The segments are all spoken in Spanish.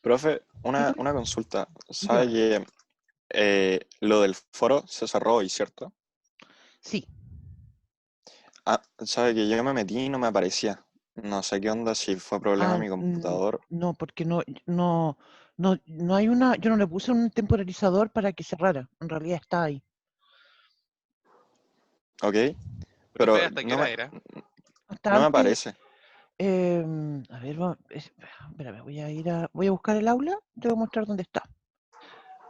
Profe, Dígame. una consulta. ¿Sabe Dígame. que lo del foro se cerró hoy, cierto? Sí. Ah, sabe que yo me metí y no me aparecía. No sé qué onda, si fue problema de mi computador. No, porque no hay yo no le puse un temporalizador para que cerrara. En realidad está ahí. ¿Ok? Profe, Pero ¿hasta qué hora era? Hasta no me antes, aparece. a ver, espérame, voy a buscar el aula, te voy a mostrar dónde está.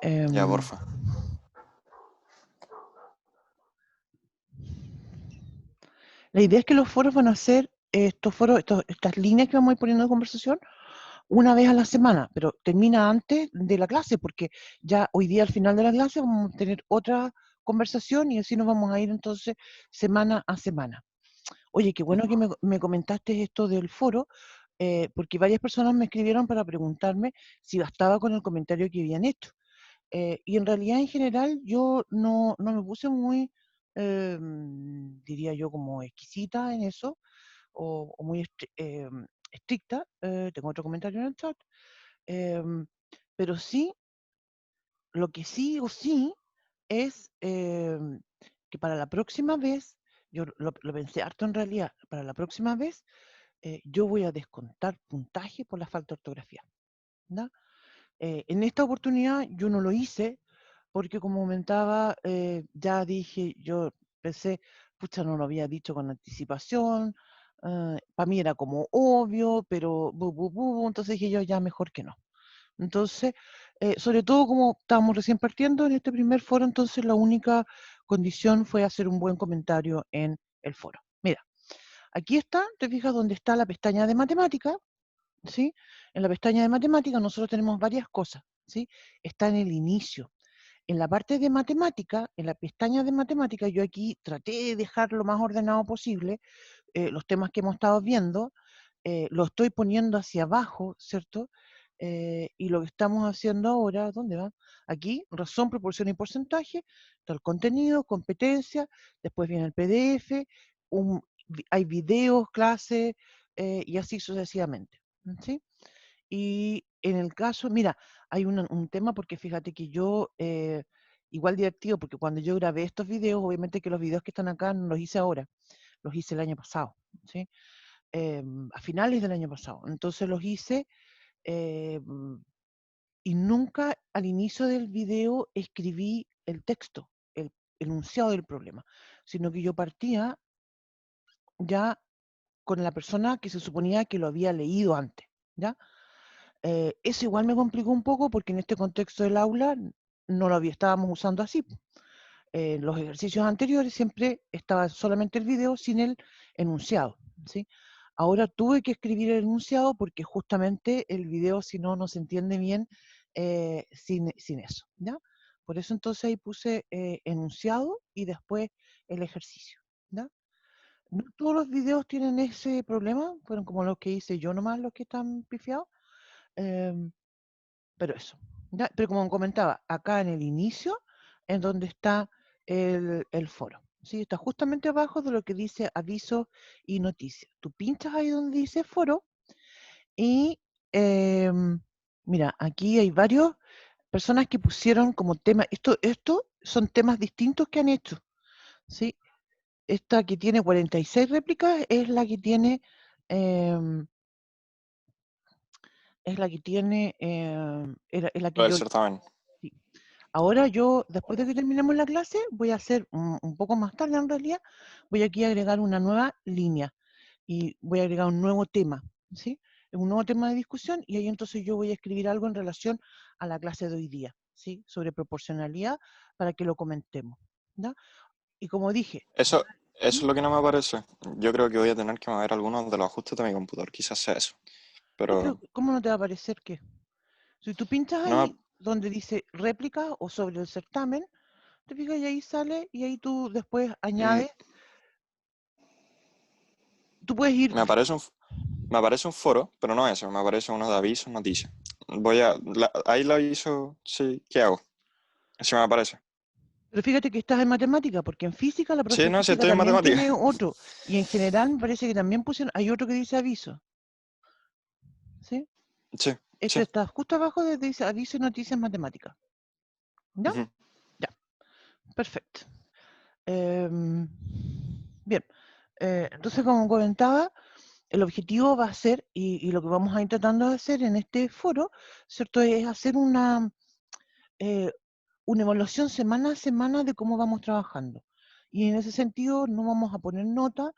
Ya, Em, porfa. la idea es que los foros van a ser estos foros, estas líneas que vamos a ir poniendo de conversación una vez a la semana, pero termina antes de la clase, porque ya hoy día al final de la clase vamos a tener otra conversación y así nos vamos a ir entonces semana a semana. Oye, qué bueno que me comentaste esto del foro, porque varias personas me escribieron para preguntarme si bastaba con el comentario que habían hecho. Y en realidad, en general, yo no me puse muy, diría yo, como exquisita en eso, o muy estricta. Tengo otro comentario en el chat. em, pero sí, lo que sí o sí es que para la próxima vez, yo lo pensé harto en realidad, para la próxima vez yo voy a descontar puntaje por la falta de ortografía. ¿Ya? En esta oportunidad yo no lo hice porque como comentaba, ya dije, yo pensé, pucha, no lo había dicho con anticipación, para mí era como obvio, pero entonces dije yo ya mejor que no. Entonces, sobre todo como estábamos recién partiendo en este primer foro, entonces la única condición fue hacer un buen comentario en el foro. Mira, aquí está, te fijas dónde está la pestaña de matemática, ¿sí? En la pestaña de matemática nosotros tenemos varias cosas, ¿sí? Está en el inicio. En la parte de matemática, en la pestaña de matemática, yo aquí traté de dejar lo más ordenado posible los temas que hemos estado viendo, lo estoy poniendo hacia abajo, ¿cierto? Y lo que estamos haciendo ahora, ¿dónde va? Aquí, razón, proporción y porcentaje, está el contenido, competencia, después viene el PDF, hay videos, clases, y así sucesivamente, ¿sí? Y en el caso, mira, hay un tema porque fíjate que yo, igual divertido, porque cuando yo grabé estos videos, obviamente que los videos que están acá no los hice ahora, los hice el año pasado, ¿sí? A finales del año pasado. Entonces los hice y nunca al inicio del video escribí el texto, el enunciado del problema, sino que yo partía ya con la persona que se suponía que lo había leído antes, ¿ya? Eso igual me complicó un poco porque en este contexto del aula no lo estábamos usando así. En los ejercicios anteriores siempre estaba solamente el video sin el enunciado, ¿sí? Ahora tuve que escribir el enunciado porque justamente el video, si no, no se entiende bien sin eso, ¿ya? Por eso entonces ahí puse enunciado y después el ejercicio, ¿ya? No todos los videos tienen ese problema, fueron como los que hice yo nomás los que están pifiados, em, pero eso. ¿Ya? Pero como comentaba, acá en el inicio, en donde está el foro. ¿Sí? Está justamente abajo de lo que dice aviso y noticias. Tú pinchas ahí donde dice foro y mira, aquí hay varias personas que pusieron como tema, esto son temas distintos que han hecho. ¿Sí? Esta que tiene 46 réplicas es la que tiene em, es la que tiene, es la que Lo del yo. certamen. Sí. Ahora yo, después de que terminemos la clase, voy a hacer un poco más tarde en realidad, voy aquí a agregar una nueva línea y voy a agregar un nuevo tema, ¿sí? Un nuevo tema de discusión y ahí entonces yo voy a escribir algo en relación a la clase de hoy día, ¿sí? Sobre proporcionalidad para que lo comentemos, ¿ya? Y como dije, Eso es ¿Mm? lo que no me aparece. Yo creo que voy a tener que mover algunos de los ajustes de mi computador. Quizás sea eso. No, pero Pero ¿cómo no te va a aparecer qué? Si tú pinchas no ahí donde dice réplica o sobre el certamen, te fijas y ahí sale y ahí tú después me, añades, tú puedes ir. me aparece me aparece un foro, pero no eso. Me aparece uno de avisos, noticias. Ahí lo aviso. Sí, ¿qué hago? Si me aparece. Pero fíjate que estás en matemática, porque en física, la profe Sí, de no, sí física estoy en también matemáticas. tiene otro. Y en general me parece que también pusieron, hay otro que dice aviso. ¿Sí? Sí, Este sí. está justo abajo de dice aviso y noticias matemáticas. ¿Ya? Ujú. Ya, perfecto. Bien, entonces como comentaba, el objetivo va a ser, y lo que vamos a ir tratando de hacer en este foro, ¿cierto? Es hacer eh, una evaluación semana a semana de cómo vamos trabajando. Y en ese sentido no vamos a poner nota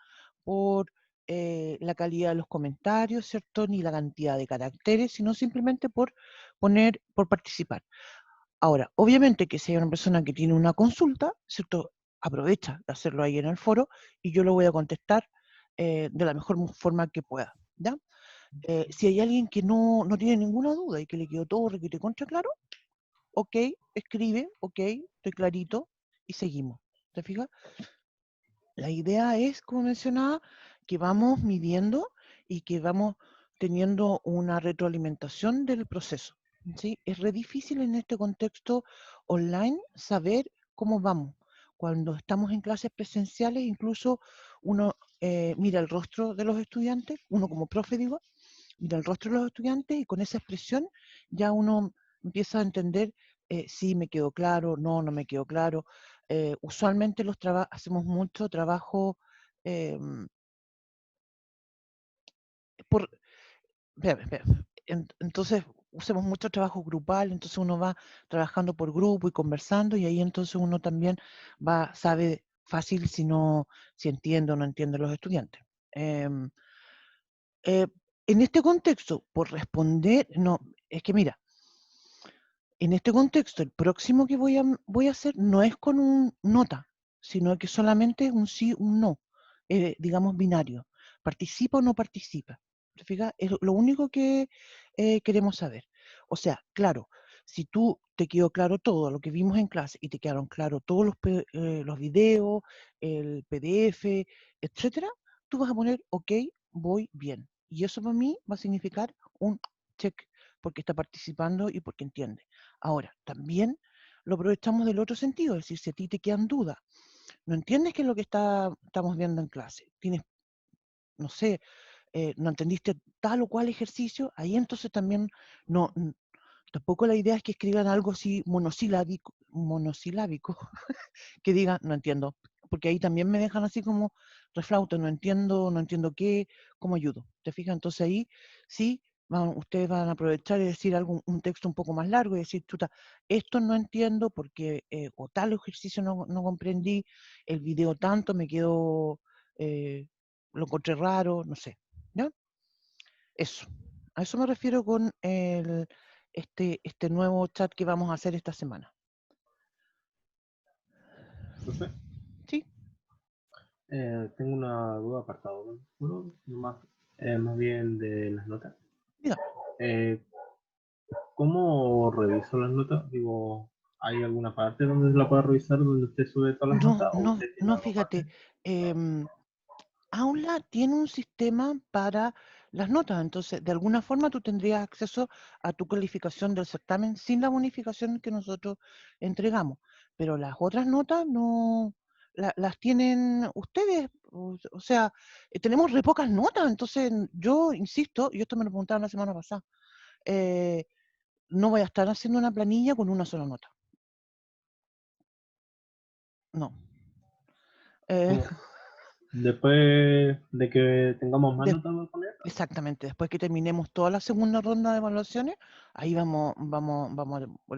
por la calidad de los comentarios, ¿cierto? Ni la cantidad de caracteres, sino simplemente por participar. Ahora, obviamente que si hay una persona que tiene una consulta, ¿cierto? Aprovecha de hacerlo ahí en el foro y yo lo voy a contestar de la mejor forma que pueda, ¿ya? Si hay alguien que no tiene ninguna duda y que le quedó todo requete contra claro, ok, escribe, ok, estoy clarito y seguimos. ¿Te fijas? La idea es, como mencionaba, que vamos midiendo y que vamos teniendo una retroalimentación del proceso. ¿Sí? Es re difícil en este contexto online saber cómo vamos. Cuando estamos en clases presenciales, incluso uno mira el rostro de los estudiantes, uno como profe digo, mira el rostro de los estudiantes y con esa expresión ya uno empieza a entender si me quedó claro, no me quedó claro. Usualmente hacemos mucho trabajo em, por... espera. Entonces, usamos mucho trabajo grupal, entonces uno va trabajando por grupo y conversando y ahí entonces uno también sabe fácil si entiende o no entiende los estudiantes. Em, eh, en este contexto, por responder, no, es que mira, en este contexto, el próximo que voy a hacer no es con un nota, sino que solamente es un sí, un no, digamos binario. ¿Participa o no participa? ¿Te fijas? Es lo único que queremos saber. O sea, claro, si tú te quedó claro todo lo que vimos en clase y te quedaron claros todos los videos, el PDF, etcétera, tú vas a poner, ok, voy bien. Y eso para mí va a significar un check, porque está participando y porque entiende. Ahora, también lo aprovechamos del otro sentido, es decir, si a ti te quedan dudas, no entiendes qué es lo que estamos viendo en clase, tienes, no sé, no entendiste tal o cual ejercicio, ahí entonces también no, tampoco la idea es que escriban algo así monosilábico que diga, no entiendo, porque ahí también me dejan así como reflauto, no entiendo qué, cómo ayudo. ¿Te fijas? Entonces ahí sí, ustedes van a aprovechar y decir un texto un poco más largo y decir, chuta, esto no entiendo porque, o tal ejercicio no comprendí, el video tanto me quedó, lo encontré raro, no sé. ¿Ya? Eso. A eso me refiero con este nuevo chat que vamos a hacer esta semana. Profe, ¿Sí? tengo una duda apartado, bueno, más bien de las notas. Diga. Eh, ¿Cómo reviso las notas? Digo, ¿hay alguna parte donde la pueda revisar donde usted sube todas las No, notas o no, usted tiene no, algo aparte? fíjate. Aula tiene un sistema para las notas, entonces de alguna forma tú tendrías acceso a tu calificación del certamen sin la bonificación que nosotros entregamos, pero las otras notas no las tienen ustedes, o sea, tenemos re pocas notas, entonces yo insisto, y esto me lo preguntaron la semana pasada, eh, no voy a estar haciendo una planilla con una sola nota, no. Eh, ¿Cómo? Después de que tengamos más de- notas, ¿voy a poner? Exactamente, después que terminemos toda la segunda ronda de evaluaciones, ahí les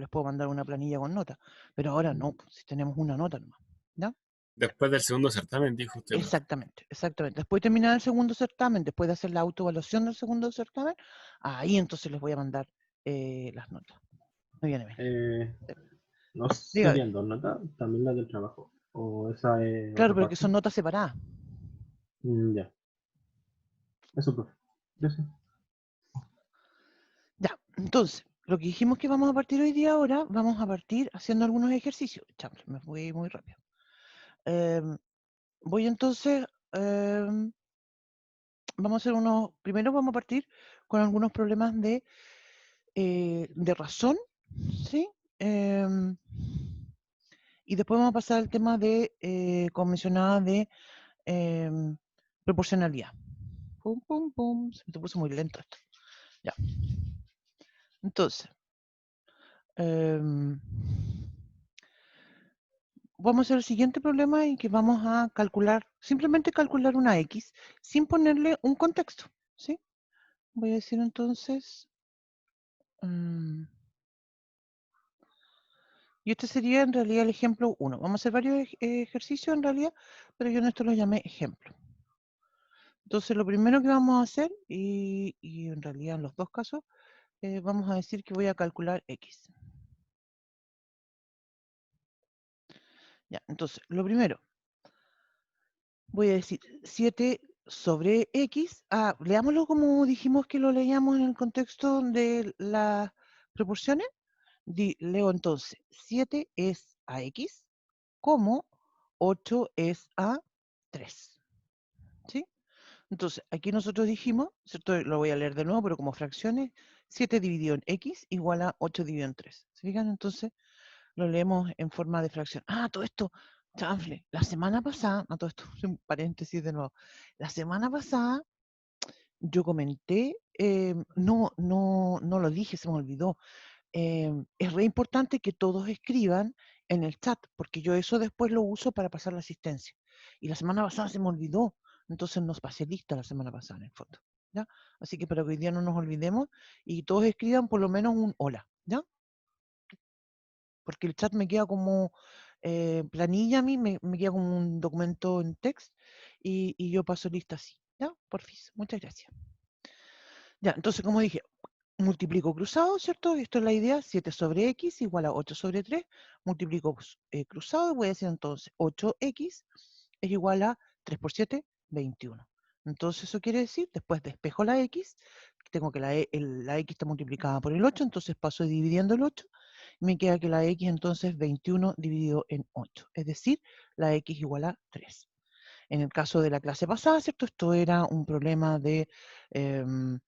puedo mandar una planilla con notas, pero ahora no, pues, si tenemos una nota nomás, ¿ya? Después del segundo certamen, dijo usted, profe. Exactamente. Después de terminar el segundo certamen, después de hacer la autoevaluación del segundo certamen, ahí entonces les voy a mandar las notas. Me viene bien. ¿No Dígame. serían dos notas? También las del trabajo. ¿O esa es Claro, otra pero que parte? son notas separadas. Ya, eso, profe. Gracias. Ya, entonces, lo que dijimos que vamos a partir hoy día ahora, vamos a partir haciendo algunos ejercicios. Chale, me fui muy rápido. Em, Voy entonces, vamos a hacer primero vamos a partir con algunos problemas de razón, ¿sí? Em, y después vamos a pasar al tema como mencionaba, de proporcionalidad. Pum, pum, pum. Se me puso muy lento esto. Ya. Entonces, vamos a hacer el siguiente problema en que vamos a calcular, simplemente calcular una X sin ponerle un contexto, ¿sí? Voy a decir entonces, y este sería en realidad el ejemplo 1. Vamos a hacer varios ejercicios en realidad, pero yo en esto lo llamé ejemplo. Entonces lo primero que vamos a hacer, y en realidad en los dos casos, vamos a decir que voy a calcular X. Ya, entonces, lo primero, voy a decir 7 sobre X. Leámoslo como dijimos que lo leíamos en el contexto de las proporciones. Leo entonces, 7 es a X, como 8 es a 3. ¿Sí? Entonces, aquí nosotros dijimos, ¿cierto? Lo voy a leer de nuevo, pero como fracciones, 7 dividido en X igual a 8 dividido en 3. ¿Se fijan? Entonces, lo leemos en forma de fracción. Todo esto, chanfle, la semana pasada, todo esto, un paréntesis de nuevo. La semana pasada yo comenté, no lo dije, se me olvidó. Es re importante que todos escriban en el chat, porque yo eso después lo uso para pasar la asistencia. Y la semana pasada se me olvidó, entonces nos pasé lista la semana pasada en el fondo. ¿Ya? Así que para que hoy día no nos olvidemos y todos escriban por lo menos un hola, ¿ya? Porque el chat me queda como planilla a mí, me queda como un documento en text y yo paso lista así. ¿Ya? Porfis, muchas gracias. Ya, entonces como dije, multiplico cruzado, ¿cierto? Esto es la idea, 7 sobre x igual a 8 sobre 3, multiplico cruzado, voy a decir entonces 8x es igual a 3 por 7, 21. Entonces eso quiere decir, después despejo la x, tengo que la x está multiplicada por el 8, entonces paso dividiendo el 8, me queda que la x entonces 21 dividido en 8, es decir, la x igual a 3. En el caso de la clase pasada, ¿cierto? Esto era un problema de, no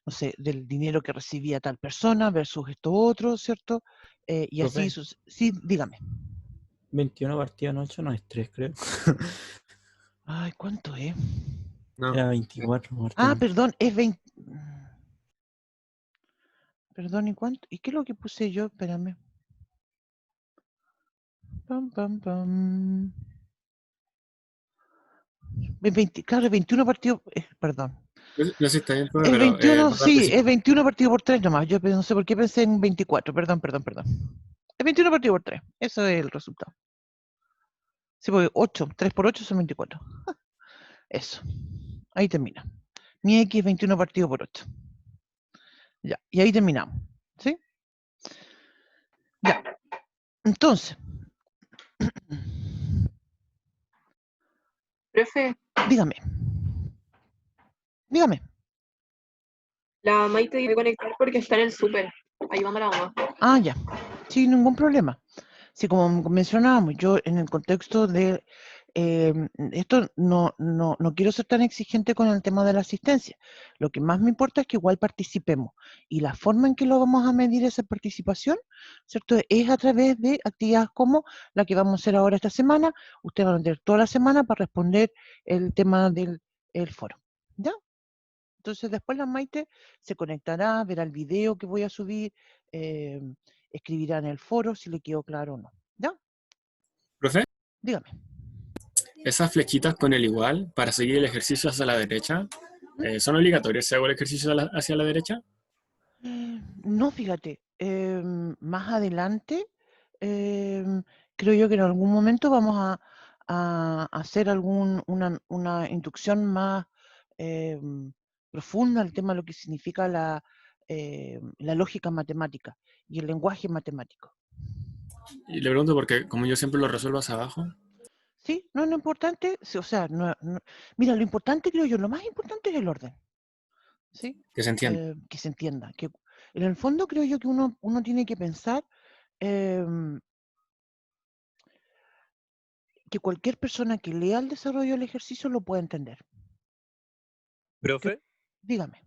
sé, del dinero que recibía tal persona versus esto otro, ¿cierto? Y así, Profe. sí, dígame. 21 partido en 8 no es 3, creo. Ay, ¿cuánto es? No. Era 24 partido en 8. Perdón, es 20. Perdón, ¿y cuánto? ¿Y qué es lo que puse yo? Espérame. Pam, pam, pam. Claro, 21 partidos, perdón. No sé si está bien, profe, Es pero 21, no sí, participo. es 21 partido por 3 nomás. Yo no sé por qué pensé en 24, perdón. Es 21 partido por 3, eso es el resultado. Sí, porque 8, 3 por 8 son 24. Eso, ahí termina. Mi X es 21 partido por 8. Ya, y ahí terminamos, ¿sí? Ya, entonces. Profe, Dígame. la Maite tiene que conectar porque está en el súper, ayudando a la mamá. Ya, sin ningún problema. Sí, como mencionábamos, yo en el contexto de esto no quiero ser tan exigente con el tema de la asistencia. Lo que más me importa es que igual participemos. Y la forma en que lo vamos a medir esa participación, ¿cierto? Es a través de actividades como la que vamos a hacer ahora esta semana. Usted va a tener toda la semana para responder el tema del foro. ¿Ya? Entonces después la Maite se conectará, verá el video que voy a subir, escribirá en el foro si le quedó claro o no. ¿Ya? Profe, Dígame. esas flechitas con el igual para seguir el ejercicio hacia la derecha, ¿son obligatorias si hago el ejercicio hacia la derecha? No, fíjate, más adelante creo yo que en algún momento vamos a hacer una inducción más profunda al tema de lo que significa la lógica matemática y el lenguaje matemático. Y le pregunto porque como yo siempre lo resuelvo hacia abajo. Sí, no es lo importante, o sea, mira, lo importante creo yo, lo más importante es el orden, ¿sí? Que se entienda. Que se entienda, que en el fondo creo yo que uno tiene que pensar que cualquier persona que lea el desarrollo del ejercicio lo pueda entender. Profe, Dígame.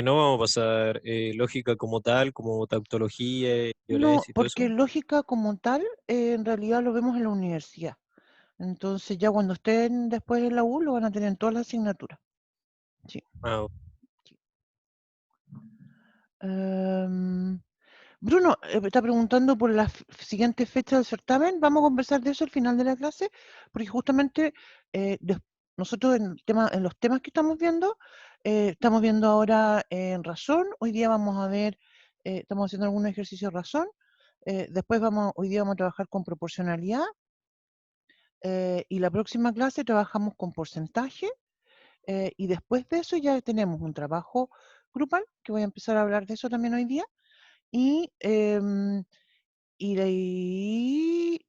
no vamos a pasar lógica como tal, como tautología, No, violencia y todo porque eso. lógica como tal, en realidad lo vemos en la universidad. Entonces ya cuando estén después en la U lo van a tener en todas las asignaturas. Sí. Ah, Sí. Bruno está preguntando por la siguiente fecha del certamen. Vamos a conversar de eso al final de la clase, porque justamente nosotros en los temas que estamos viendo ahora en razón. Hoy día vamos a ver, estamos haciendo algunos ejercicios de razón. Después hoy día vamos a trabajar con proporcionalidad. Y la próxima clase trabajamos con porcentaje. Y después de eso ya tenemos un trabajo grupal, que voy a empezar a hablar de eso también hoy día. Y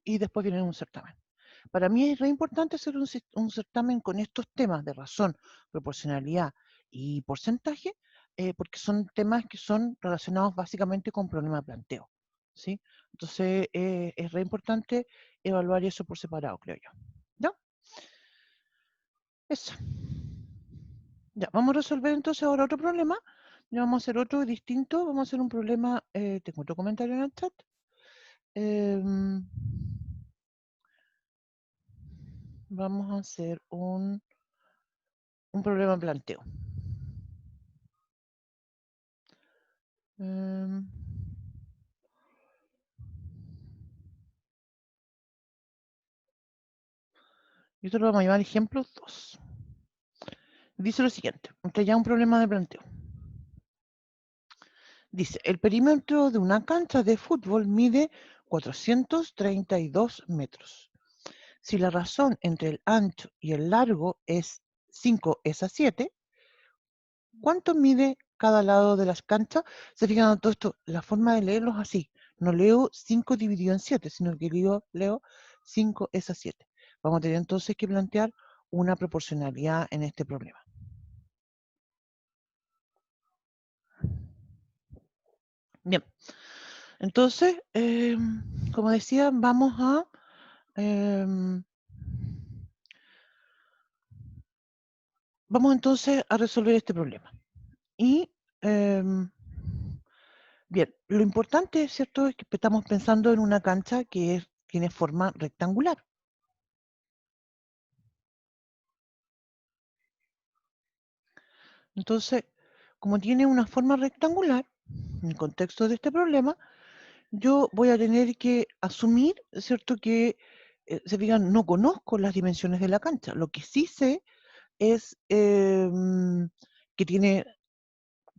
después viene un certamen. Para mí es re importante hacer un certamen con estos temas de razón, proporcionalidad y porcentaje, porque son temas que son relacionados básicamente con problema de planteo, ¿sí? Entonces es re importante evaluar eso por separado, creo yo. ¿Ya? Eso. Ya, vamos a resolver entonces ahora otro problema. Ya vamos a hacer otro distinto. Vamos a hacer un problema. Tengo otro comentario en el chat. Vamos a hacer un problema de planteo. Y esto lo vamos a llamar ejemplo 2. Dice lo siguiente, entre ya un problema de planteo. Dice, el perímetro de una cancha de fútbol mide 432 metros. Si la razón entre el ancho y el largo es 5 es a 7, ¿cuánto mide cada lado de las canchas? Se fijan en todo esto, la forma de leerlos así. No leo 5 dividido en 7, sino que leo 5 es a 7. Vamos a tener entonces que plantear una proporcionalidad en este problema. Bien, entonces, como decía, vamos entonces a resolver este problema. Y, bien, lo importante, ¿cierto?, es que estamos pensando en una cancha que tiene forma rectangular. Entonces, como tiene una forma rectangular, en el contexto de este problema, yo voy a tener que asumir, ¿cierto?, que, se fijan, no conozco las dimensiones de la cancha. Lo que sí sé es que tiene,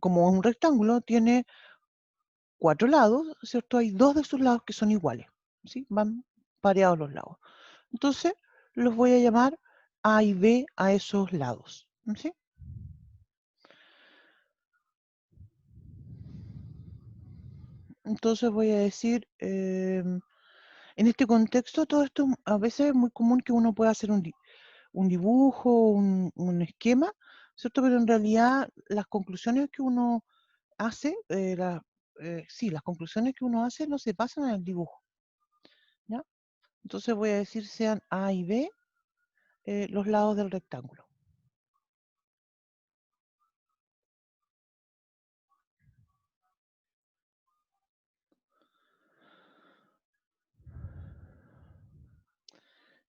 como un rectángulo, tiene 4 lados, ¿cierto? Hay 2 de sus lados que son iguales, ¿sí? Van pareados los lados. Entonces, los voy a llamar A y B a esos lados, ¿sí? Entonces voy a decir, en este contexto, todo esto a veces es muy común que uno pueda hacer un dibujo, un esquema, ¿cierto? Pero en realidad las conclusiones que uno hace, las conclusiones que uno hace no se pasan en el dibujo, ¿ya? Entonces voy a decir sean A y B los lados del rectángulo.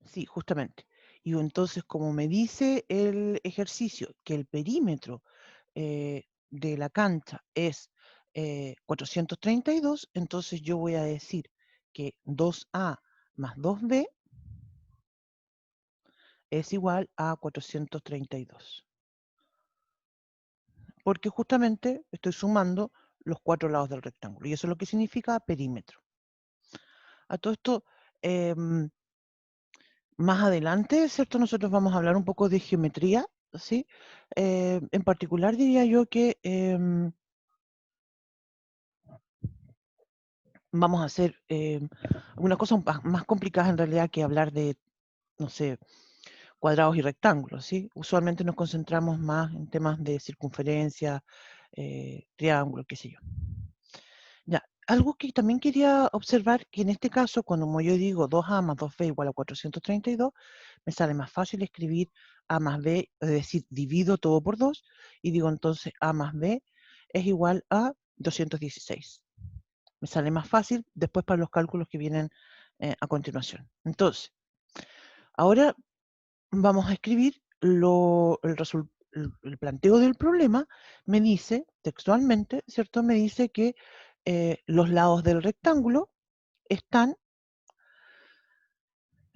Sí, justamente. Y entonces, como me dice el ejercicio que el perímetro de la cancha es 432, entonces yo voy a decir que 2A más 2B es igual a 432. Porque justamente estoy sumando los 4 lados del rectángulo. Y eso es lo que significa perímetro. A todo esto, más adelante, ¿cierto? Nosotros vamos a hablar un poco de geometría, ¿sí? En particular diría yo que vamos a hacer algunas cosas más complicadas en realidad que hablar de, no sé, cuadrados y rectángulos, ¿sí? Usualmente nos concentramos más en temas de circunferencia, triángulos, qué sé yo. Ya, algo que también quería observar, que en este caso, cuando como yo digo 2A más 2B igual a 432, me sale más fácil escribir A más B, es decir, divido todo por 2, y digo entonces A más B es igual a 216. Me sale más fácil después para los cálculos que vienen a continuación. Entonces, ahora vamos a escribir el planteo del problema, me dice, textualmente, ¿cierto? Me dice que los lados del rectángulo están,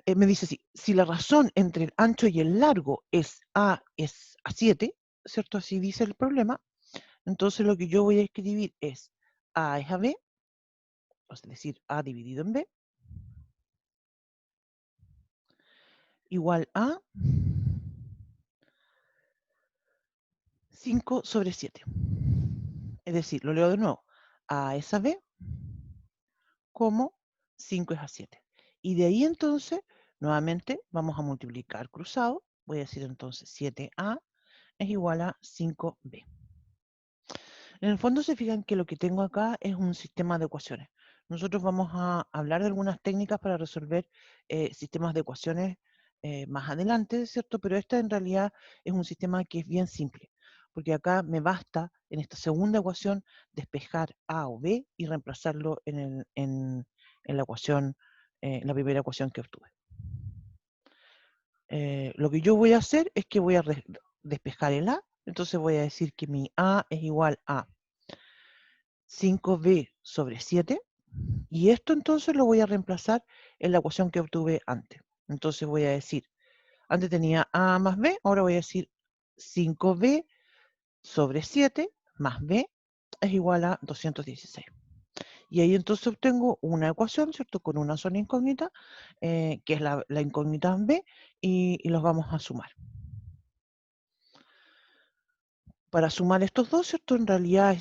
me dice así, si la razón entre el ancho y el largo es a 7, ¿cierto? Así dice el problema, entonces lo que yo voy a escribir es a es a b, es decir, a dividido en b, igual a 5 sobre 7. Es decir, lo leo de nuevo, a es a b como 5 es a 7. Y de ahí entonces, nuevamente, vamos a multiplicar cruzado. Voy a decir entonces 7a es igual a 5b. En el fondo se fijan que lo que tengo acá es un sistema de ecuaciones. Nosotros vamos a hablar de algunas técnicas para resolver sistemas de ecuaciones más adelante, ¿cierto? Pero esta en realidad es un sistema que es bien simple, porque acá me basta en esta segunda ecuación despejar a o b y reemplazarlo en la ecuación, la primera ecuación que obtuve. Lo que yo voy a hacer es que voy a despejar el a, entonces voy a decir que mi a es igual a 5b sobre 7, y esto entonces lo voy a reemplazar en la ecuación que obtuve antes. Entonces voy a decir, antes tenía a más b, ahora voy a decir 5b sobre 7 más b es igual a 216. Y ahí entonces obtengo una ecuación, ¿cierto? Con una sola incógnita, que es la incógnita b, y los vamos a sumar. Para sumar estos dos, ¿cierto? En realidad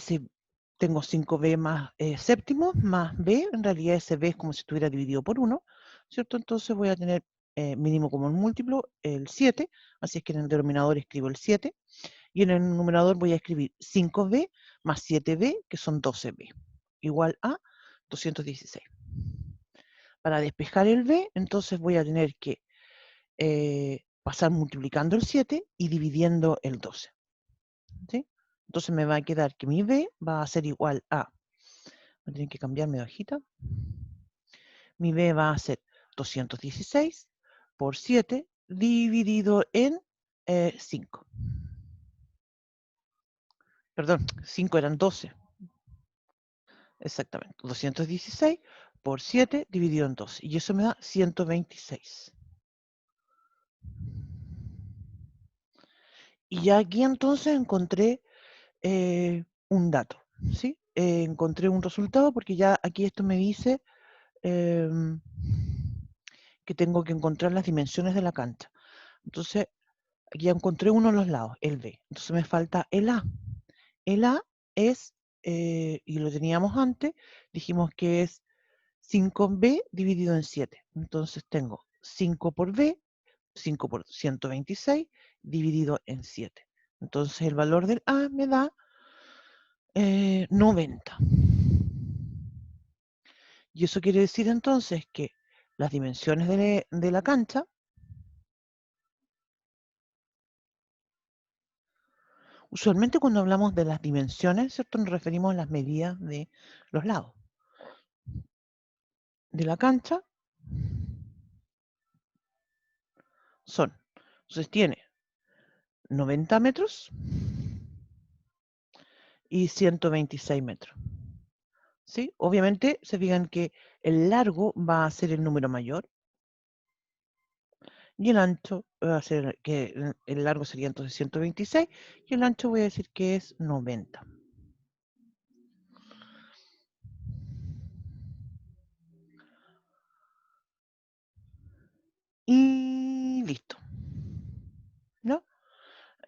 tengo 5b más séptimo más b, en realidad ese b es como si estuviera dividido por 1, ¿cierto? Entonces voy a tener mínimo común múltiplo el 7, así es que en el denominador escribo el 7, y en el numerador voy a escribir 5b más 7b, que son 12b, igual a 216. Para despejar el b, entonces voy a tener que pasar multiplicando el 7 y dividiendo el 12. ¿Sí? Entonces me va a quedar que mi b va a ser igual a, voy a tener que cambiarme de hojita, mi b va a ser 216 por 7 dividido en 5. Perdón, 5 eran 12. Exactamente, 216 por 7 dividido en 12. Y eso me da 126. Y ya aquí entonces encontré un dato, ¿sí? Encontré un resultado porque ya aquí esto me dice que tengo que encontrar las dimensiones de la cancha. Entonces, aquí ya encontré uno de los lados, el B. Entonces me falta el A. El A es, y lo teníamos antes, dijimos que es 5B dividido en 7. Entonces tengo 5 por B, 5 por 126, dividido en 7. Entonces el valor del A me da 90. Y eso quiere decir entonces que las dimensiones de la cancha usualmente cuando hablamos de las dimensiones, ¿cierto? Nos referimos a las medidas de los lados. De la cancha son, entonces tiene 90 metros y 126 metros. ¿Sí? Obviamente se fijan que el largo va a ser el número mayor y el ancho va a ser, que el largo sería entonces 126 y el ancho voy a decir que es 90. Y listo. ¿No?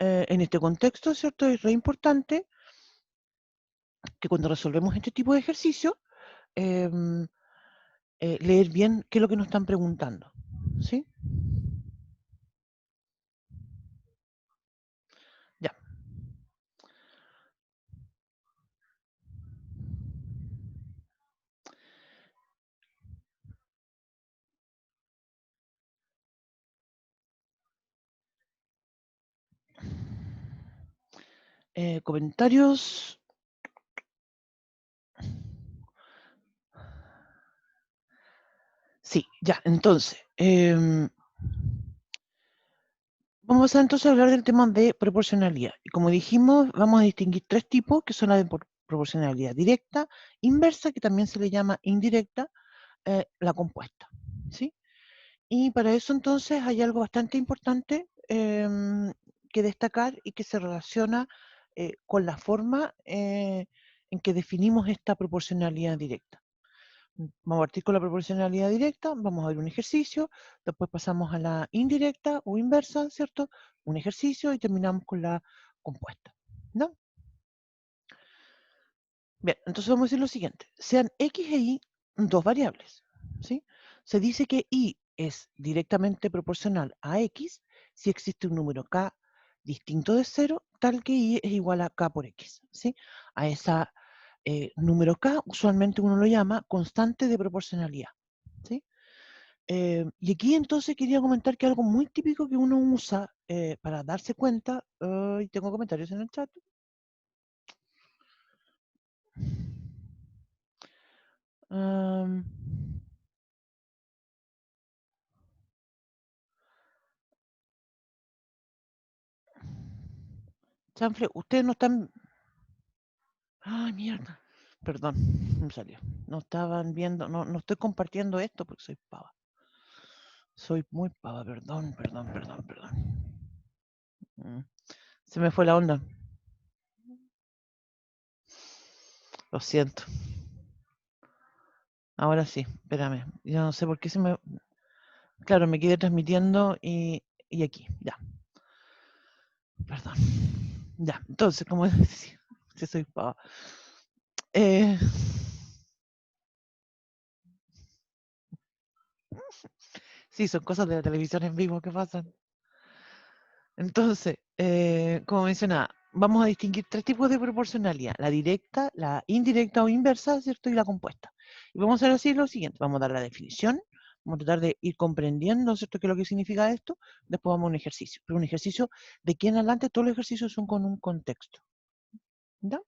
En este contexto, ¿cierto? Es re importante que cuando resolvemos este tipo de ejercicio, leer bien qué es lo que nos están preguntando. ¿Sí? Ya. Comentarios. Sí, ya, entonces, Vamos a entonces hablar del tema de proporcionalidad. Y como dijimos, vamos a distinguir tres tipos, que son la de proporcionalidad directa, inversa, que también se le llama indirecta, la compuesta, ¿sí? Y para eso entonces hay algo bastante importante que destacar y que se relaciona con la forma en que definimos esta proporcionalidad directa. Vamos a partir con la proporcionalidad directa, vamos a ver un ejercicio, después pasamos a la indirecta o inversa, ¿cierto? Un ejercicio y terminamos con la compuesta, ¿no? Bien, entonces vamos a decir lo siguiente. Sean X e Y dos variables, ¿sí? Se dice que Y es directamente proporcional a X si existe un número K distinto de 0, tal que Y es igual a K por X, ¿sí? A esa número K usualmente uno lo llama constante de proporcionalidad, ¿sí? Y aquí entonces quería comentar que algo muy típico que uno usa para darse cuenta, y tengo comentarios en el chat. Am, Chanfle, ustedes no están... Ay, mierda. Perdón, me salió. No estaban viendo, no estoy compartiendo esto porque soy pava. Soy muy pava, perdón. Mm, Se me fue la onda. Lo siento. Ahora sí, espérame. Yo no sé por qué se me... Claro, me quedé transmitiendo y aquí, ya. Perdón. Ya, entonces, como decía, sí soy pava. Sí, son cosas de la televisión en vivo que pasan. Entonces, como mencionaba, vamos a distinguir tres tipos de proporcionalidad: la directa, la indirecta o inversa, ¿cierto? Y la compuesta. Y vamos a hacer así lo siguiente: vamos a dar la definición, vamos a tratar de ir comprendiendo, ¿cierto?, qué es lo que significa esto. Después vamos a un ejercicio. Pero un ejercicio de aquí en adelante, todos los ejercicios son con un contexto. ¿Ya?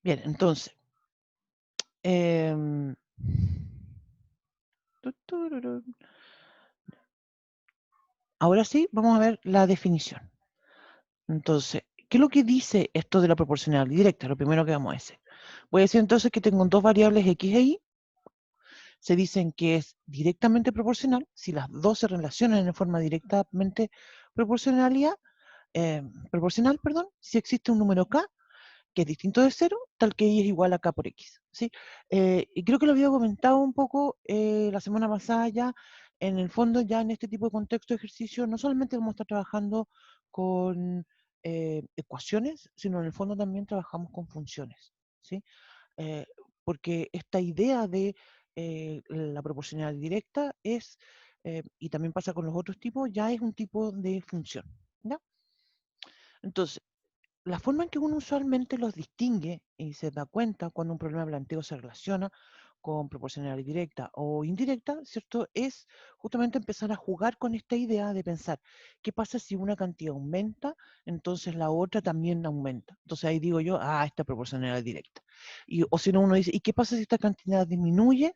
Bien, entonces. Ahora sí, vamos a ver la definición. Entonces, ¿qué es lo que dice esto de la proporcionalidad directa? Lo primero que vamos a hacer. Voy a decir entonces que tengo dos variables X e Y. Se dicen que es directamente proporcional si las dos se relacionan en forma directamente proporcional, si existe un número K que es distinto de 0, tal que Y es igual a K por X, ¿sí? Y creo que lo había comentado un poco la semana pasada ya. En el fondo, ya en este tipo de contexto de ejercicio, no solamente vamos a estar trabajando con ecuaciones, sino en el fondo también trabajamos con funciones, ¿sí? Eh, Porque esta idea de la proporcionalidad directa es, y también pasa con los otros tipos, ya es un tipo de función, ¿ya? Entonces, la forma en que uno usualmente los distingue y se da cuenta cuando un problema de planteo se relaciona con proporcionalidad directa o indirecta, ¿cierto? Es justamente empezar a jugar con esta idea de pensar, ¿qué pasa si una cantidad aumenta, entonces la otra también aumenta? Entonces ahí digo yo, esta proporcionalidad directa. O si no, uno dice, ¿y qué pasa si esta cantidad disminuye?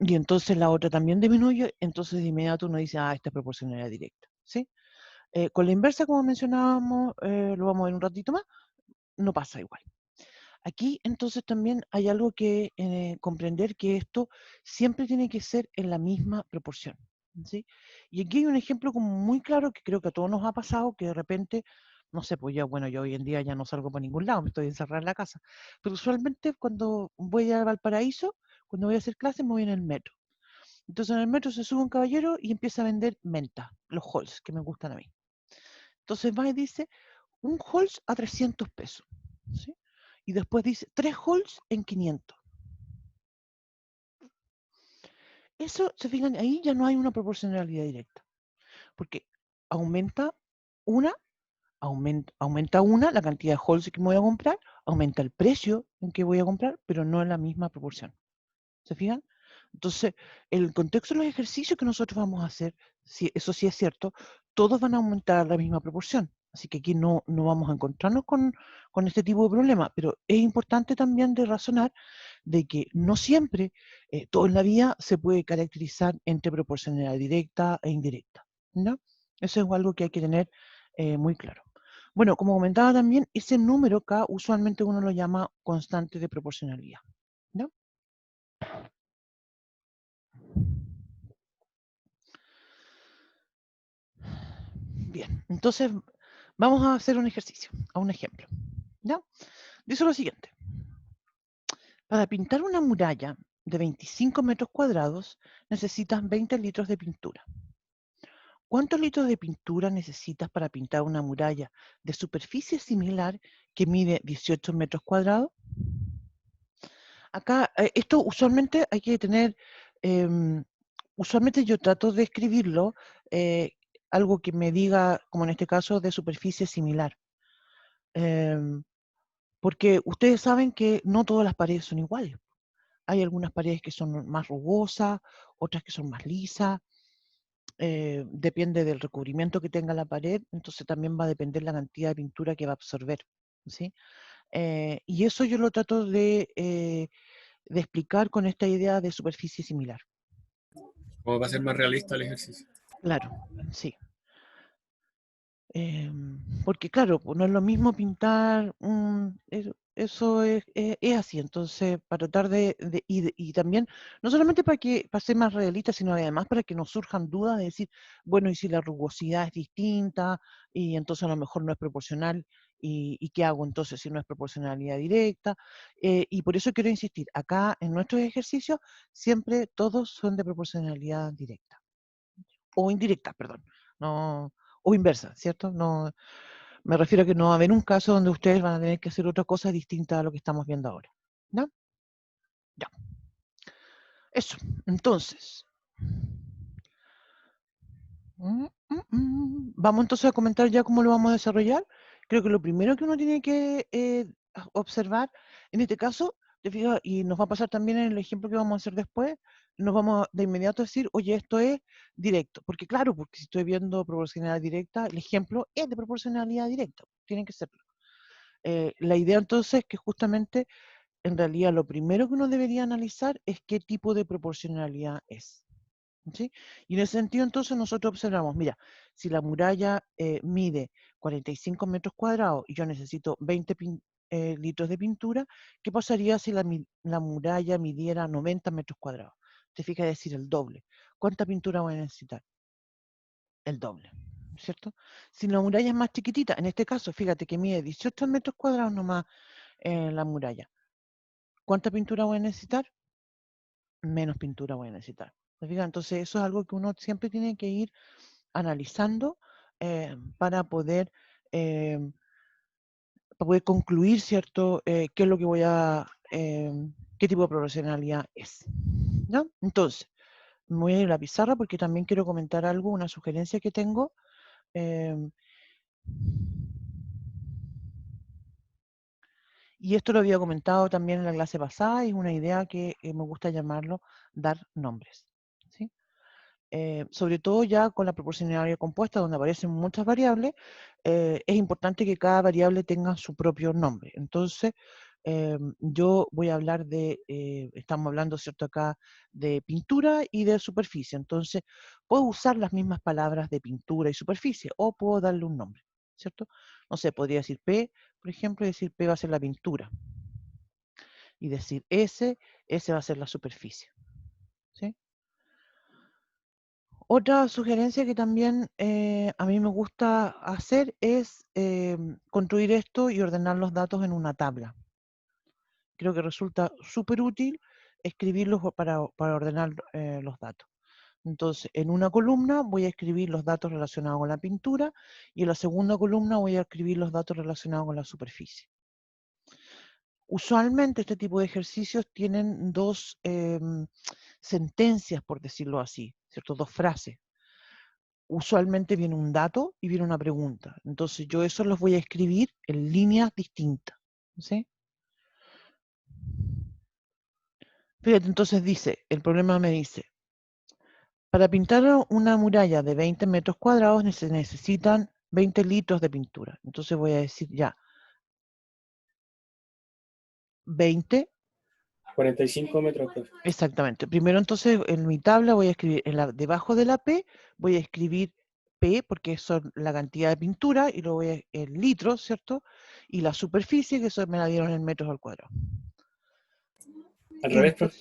Y entonces la otra también disminuye, entonces de inmediato uno dice, esta es proporcionalidad directa, ¿sí? Con la inversa, como mencionábamos, lo vamos a ver un ratito más, no pasa igual. Aquí entonces también hay algo que comprender, que esto siempre tiene que ser en la misma proporción, ¿sí? Y aquí hay un ejemplo como muy claro que creo que a todos nos ha pasado, que de repente, no sé, pues ya, bueno, yo hoy en día ya no salgo para ningún lado, me estoy encerrada en la casa, pero usualmente cuando voy a Valparaíso, cuando voy a hacer clases, me voy en el metro. Entonces en el metro se sube un caballero y empieza a vender menta, los Halls, que me gustan a mí. Entonces va y dice, un Halls a 300 pesos, ¿sí? Y después dice, 3 Halls en 500. Eso, se fijan, ahí ya no hay una proporcionalidad directa, porque aumenta una, aumenta una, la cantidad de Halls que me voy a comprar, aumenta el precio en que voy a comprar, pero no en la misma proporción. ¿Se fijan? Entonces, el contexto de los ejercicios que nosotros vamos a hacer, si, eso sí es cierto, todos van a aumentar la misma proporción. Así que aquí no vamos a encontrarnos con este tipo de problemas, pero es importante también de razonar de que no siempre, todo en la vida se puede caracterizar entre proporcionalidad directa e indirecta, ¿no? Eso es algo que hay que tener muy claro. Bueno, como comentaba también, ese número acá usualmente uno lo llama constante de proporcionalidad, ¿no? Bien, entonces vamos a hacer un ejercicio, a un ejemplo, ¿ya? Dice lo siguiente. Para pintar una muralla de 25 metros cuadrados necesitas 20 litros de pintura. ¿Cuántos litros de pintura necesitas para pintar una muralla de superficie similar que mide 18 metros cuadrados? Acá, esto usualmente hay que tener, usualmente yo trato de escribirlo, algo que me diga, como en este caso, de superficie similar. Porque ustedes saben que no todas las paredes son iguales. Hay algunas paredes que son más rugosas, otras que son más lisas. Depende del recubrimiento que tenga la pared, entonces también va a depender la cantidad de pintura que va a absorber, ¿sí? Y eso yo lo trato de explicar con esta idea de superficie similar. ¿Cómo va a ser más realista el ejercicio? Claro, sí. Porque claro, pues no es lo mismo pintar eso es así, entonces para tratar y también, no solamente para ser más realista, sino además para que nos surjan dudas de decir, bueno, y si la rugosidad es distinta, y entonces a lo mejor no es proporcional, y qué hago entonces si no es proporcionalidad directa, y por eso quiero insistir, acá en nuestros ejercicios siempre todos son de proporcionalidad directa, o indirecta, perdón, no, o inversa, ¿cierto? No, me refiero a que no va a haber un caso donde ustedes van a tener que hacer otra cosa distinta a lo que estamos viendo ahora, ¿no? Ya. Eso, entonces. Vamos entonces a comentar ya cómo lo vamos a desarrollar. Creo que lo primero que uno tiene que observar, en este caso, te fijas, y nos va a pasar también en el ejemplo que vamos a hacer después, nos vamos de inmediato a decir, oye, esto es directo. Porque claro, porque si estoy viendo proporcionalidad directa, el ejemplo es de proporcionalidad directa, tiene que serlo. La idea entonces es que justamente, en realidad, lo primero que uno debería analizar es qué tipo de proporcionalidad es. ¿Sí? Y en ese sentido, entonces, nosotros observamos, mira, si la muralla mide 45 metros cuadrados y yo necesito 20 litros de pintura, ¿qué pasaría si la muralla midiera 90 metros cuadrados? Te fijas, es decir, el doble. ¿Cuánta pintura voy a necesitar? El doble, ¿cierto? Si la muralla es más chiquitita, en este caso, fíjate que mide 18 metros cuadrados nomás la muralla. ¿Cuánta pintura voy a necesitar? Menos pintura voy a necesitar. ¿Te fijas? Entonces, eso es algo que uno siempre tiene que ir analizando para poder concluir, ¿cierto? ¿Qué es lo que voy a, qué tipo de profesionalidad es? ¿No? Entonces, me voy a ir a la pizarra porque también quiero comentar algo, una sugerencia que tengo. Y esto lo había comentado también en la clase pasada, y es una idea que me gusta llamarlo dar nombres. ¿Sí? Sobre todo ya con la proporcionalidad compuesta, donde aparecen muchas variables, es importante que cada variable tenga su propio nombre. Entonces, yo voy a hablar estamos hablando, ¿cierto?, acá de pintura y de superficie. Entonces, puedo usar las mismas palabras de pintura y superficie, o puedo darle un nombre, ¿cierto? No sé, podría decir P, por ejemplo, y decir P va a ser la pintura. Y decir S va a ser la superficie. ¿Sí? Otra sugerencia que también a mí me gusta hacer es construir esto y ordenar los datos en una tabla. Creo que resulta súper útil escribirlos para ordenar los datos. Entonces, en una columna voy a escribir los datos relacionados con la pintura y en la segunda columna voy a escribir los datos relacionados con la superficie. Usualmente este tipo de ejercicios tienen dos sentencias, por decirlo así, ¿cierto? Dos frases. Usualmente viene un dato y viene una pregunta. Entonces yo eso los voy a escribir en líneas distintas. ¿Sí? Fíjate, entonces dice, el problema me dice, para pintar una muralla de 20 metros cuadrados se necesitan 20 litros de pintura. Entonces voy a decir ya, 20. 45 metros, profe. Exactamente. Primero entonces en mi tabla voy a escribir, debajo de la P, voy a escribir P, porque son la cantidad de pintura, y luego en litros, ¿cierto? Y la superficie, que eso me la dieron en metros al cuadrado. Al revés, profe.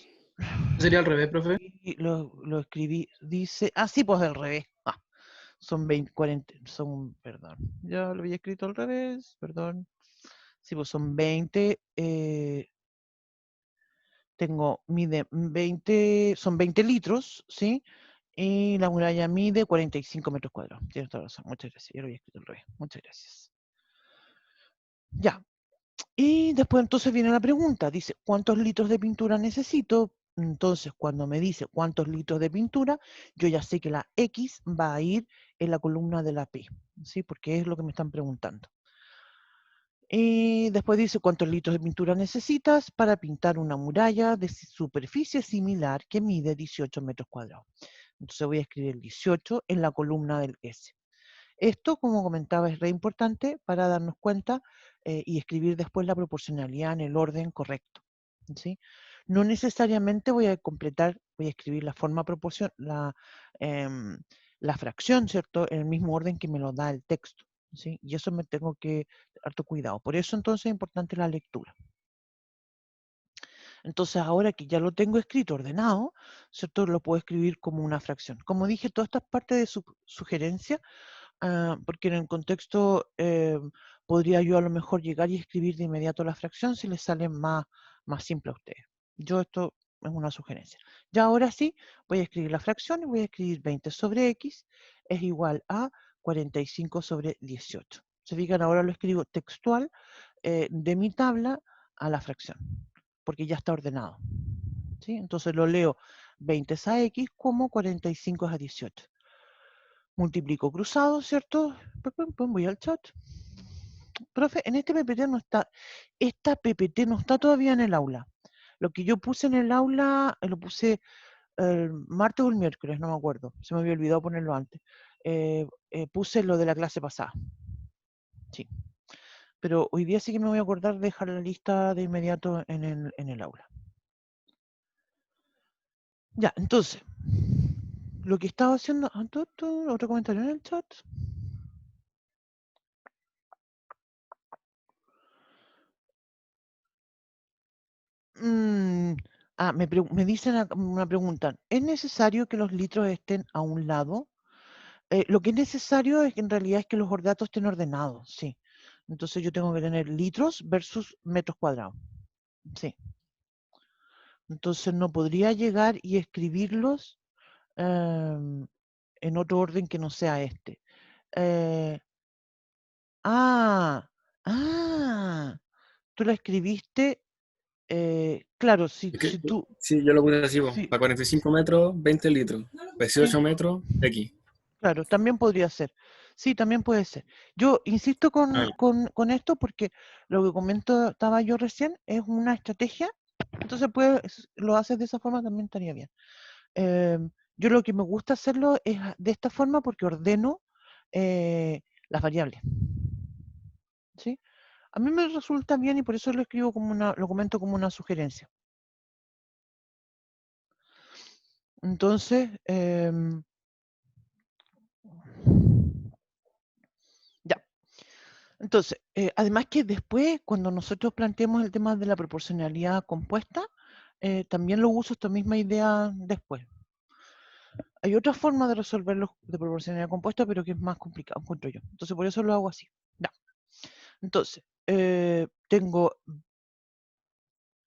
Sería al revés, profe. Y lo escribí, dice, sí, pues al revés. Son 20, 40, perdón, ya lo había escrito al revés, perdón. Sí, pues son 20, mide 20, son 20 litros, ¿sí? Y la muralla mide 45 metros cuadrados. Tienes toda la razón, muchas gracias. Yo lo había escrito al revés, muchas gracias. Ya, y después entonces viene la pregunta, dice, ¿cuántos litros de pintura necesito? Entonces, cuando me dice cuántos litros de pintura, yo ya sé que la X va a ir en la columna de la P, ¿sí? Porque es lo que me están preguntando. Y después dice cuántos litros de pintura necesitas para pintar una muralla de superficie similar que mide 18 metros cuadrados. Entonces voy a escribir 18 en la columna del S. Esto, como comentaba, es re importante para darnos cuenta y escribir después la proporcionalidad en el orden correcto, ¿sí? No necesariamente voy a completar, voy a escribir la forma proporción, la fracción, ¿cierto? En el mismo orden que me lo da el texto, ¿sí? Y eso me tengo que harto cuidado. Por eso entonces es importante la lectura. Entonces ahora que ya lo tengo escrito, ordenado, ¿cierto? Lo puedo escribir como una fracción. Como dije, todas estas partes de su sugerencia, porque en el contexto podría yo a lo mejor llegar y escribir de inmediato la fracción si les sale más simple a ustedes. Yo esto es una sugerencia. Ya ahora sí, voy a escribir la fracción y voy a escribir 20 sobre x es igual a 45 sobre 18. Se fijan, ahora lo escribo textual de mi tabla a la fracción, porque ya está ordenado. ¿Sí? Entonces lo leo 20 es a x como 45 es a 18. Multiplico cruzado, ¿cierto? Voy al chat. Profe, en este PPT no está, esta PPT no está todavía en el aula. Lo que yo puse en el aula, lo puse el martes o el miércoles, no me acuerdo. Se me había olvidado ponerlo antes. Puse lo de la clase pasada. Sí. Pero hoy día sí que me voy a acordar de dejar la lista de inmediato en el aula. Ya, entonces, lo que estaba haciendo... ¿Otro comentario en el chat? Me dicen una pregunta. ¿Es necesario que los litros estén a un lado? Lo que es necesario es que en realidad es que los datos estén ordenados, sí. Entonces yo tengo que tener litros versus metros cuadrados. Sí. Entonces no podría llegar y escribirlos en otro orden que no sea este. Tú la escribiste, claro, si tú... Sí, yo lo puse así, Sí, para 45 metros, 20 litros. 18 sí, metros, X. claro, también podría ser. Sí, también puede ser. Yo insisto Ah, con esto porque lo que comentaba yo recién es una estrategia, entonces lo haces de esa forma también estaría bien. Yo lo que me gusta hacerlo es de esta forma porque ordeno las variables. ¿Sí? A mí me resulta bien y por eso lo escribo lo comento como una sugerencia. Entonces, ya. Entonces, además que después, cuando nosotros planteemos el tema de la proporcionalidad compuesta, también lo uso esta misma idea después. Hay otra forma de resolverlo de proporcionalidad compuesta, pero que es más complicado, encuentro yo. Entonces, por eso lo hago así. Ya. Entonces, tengo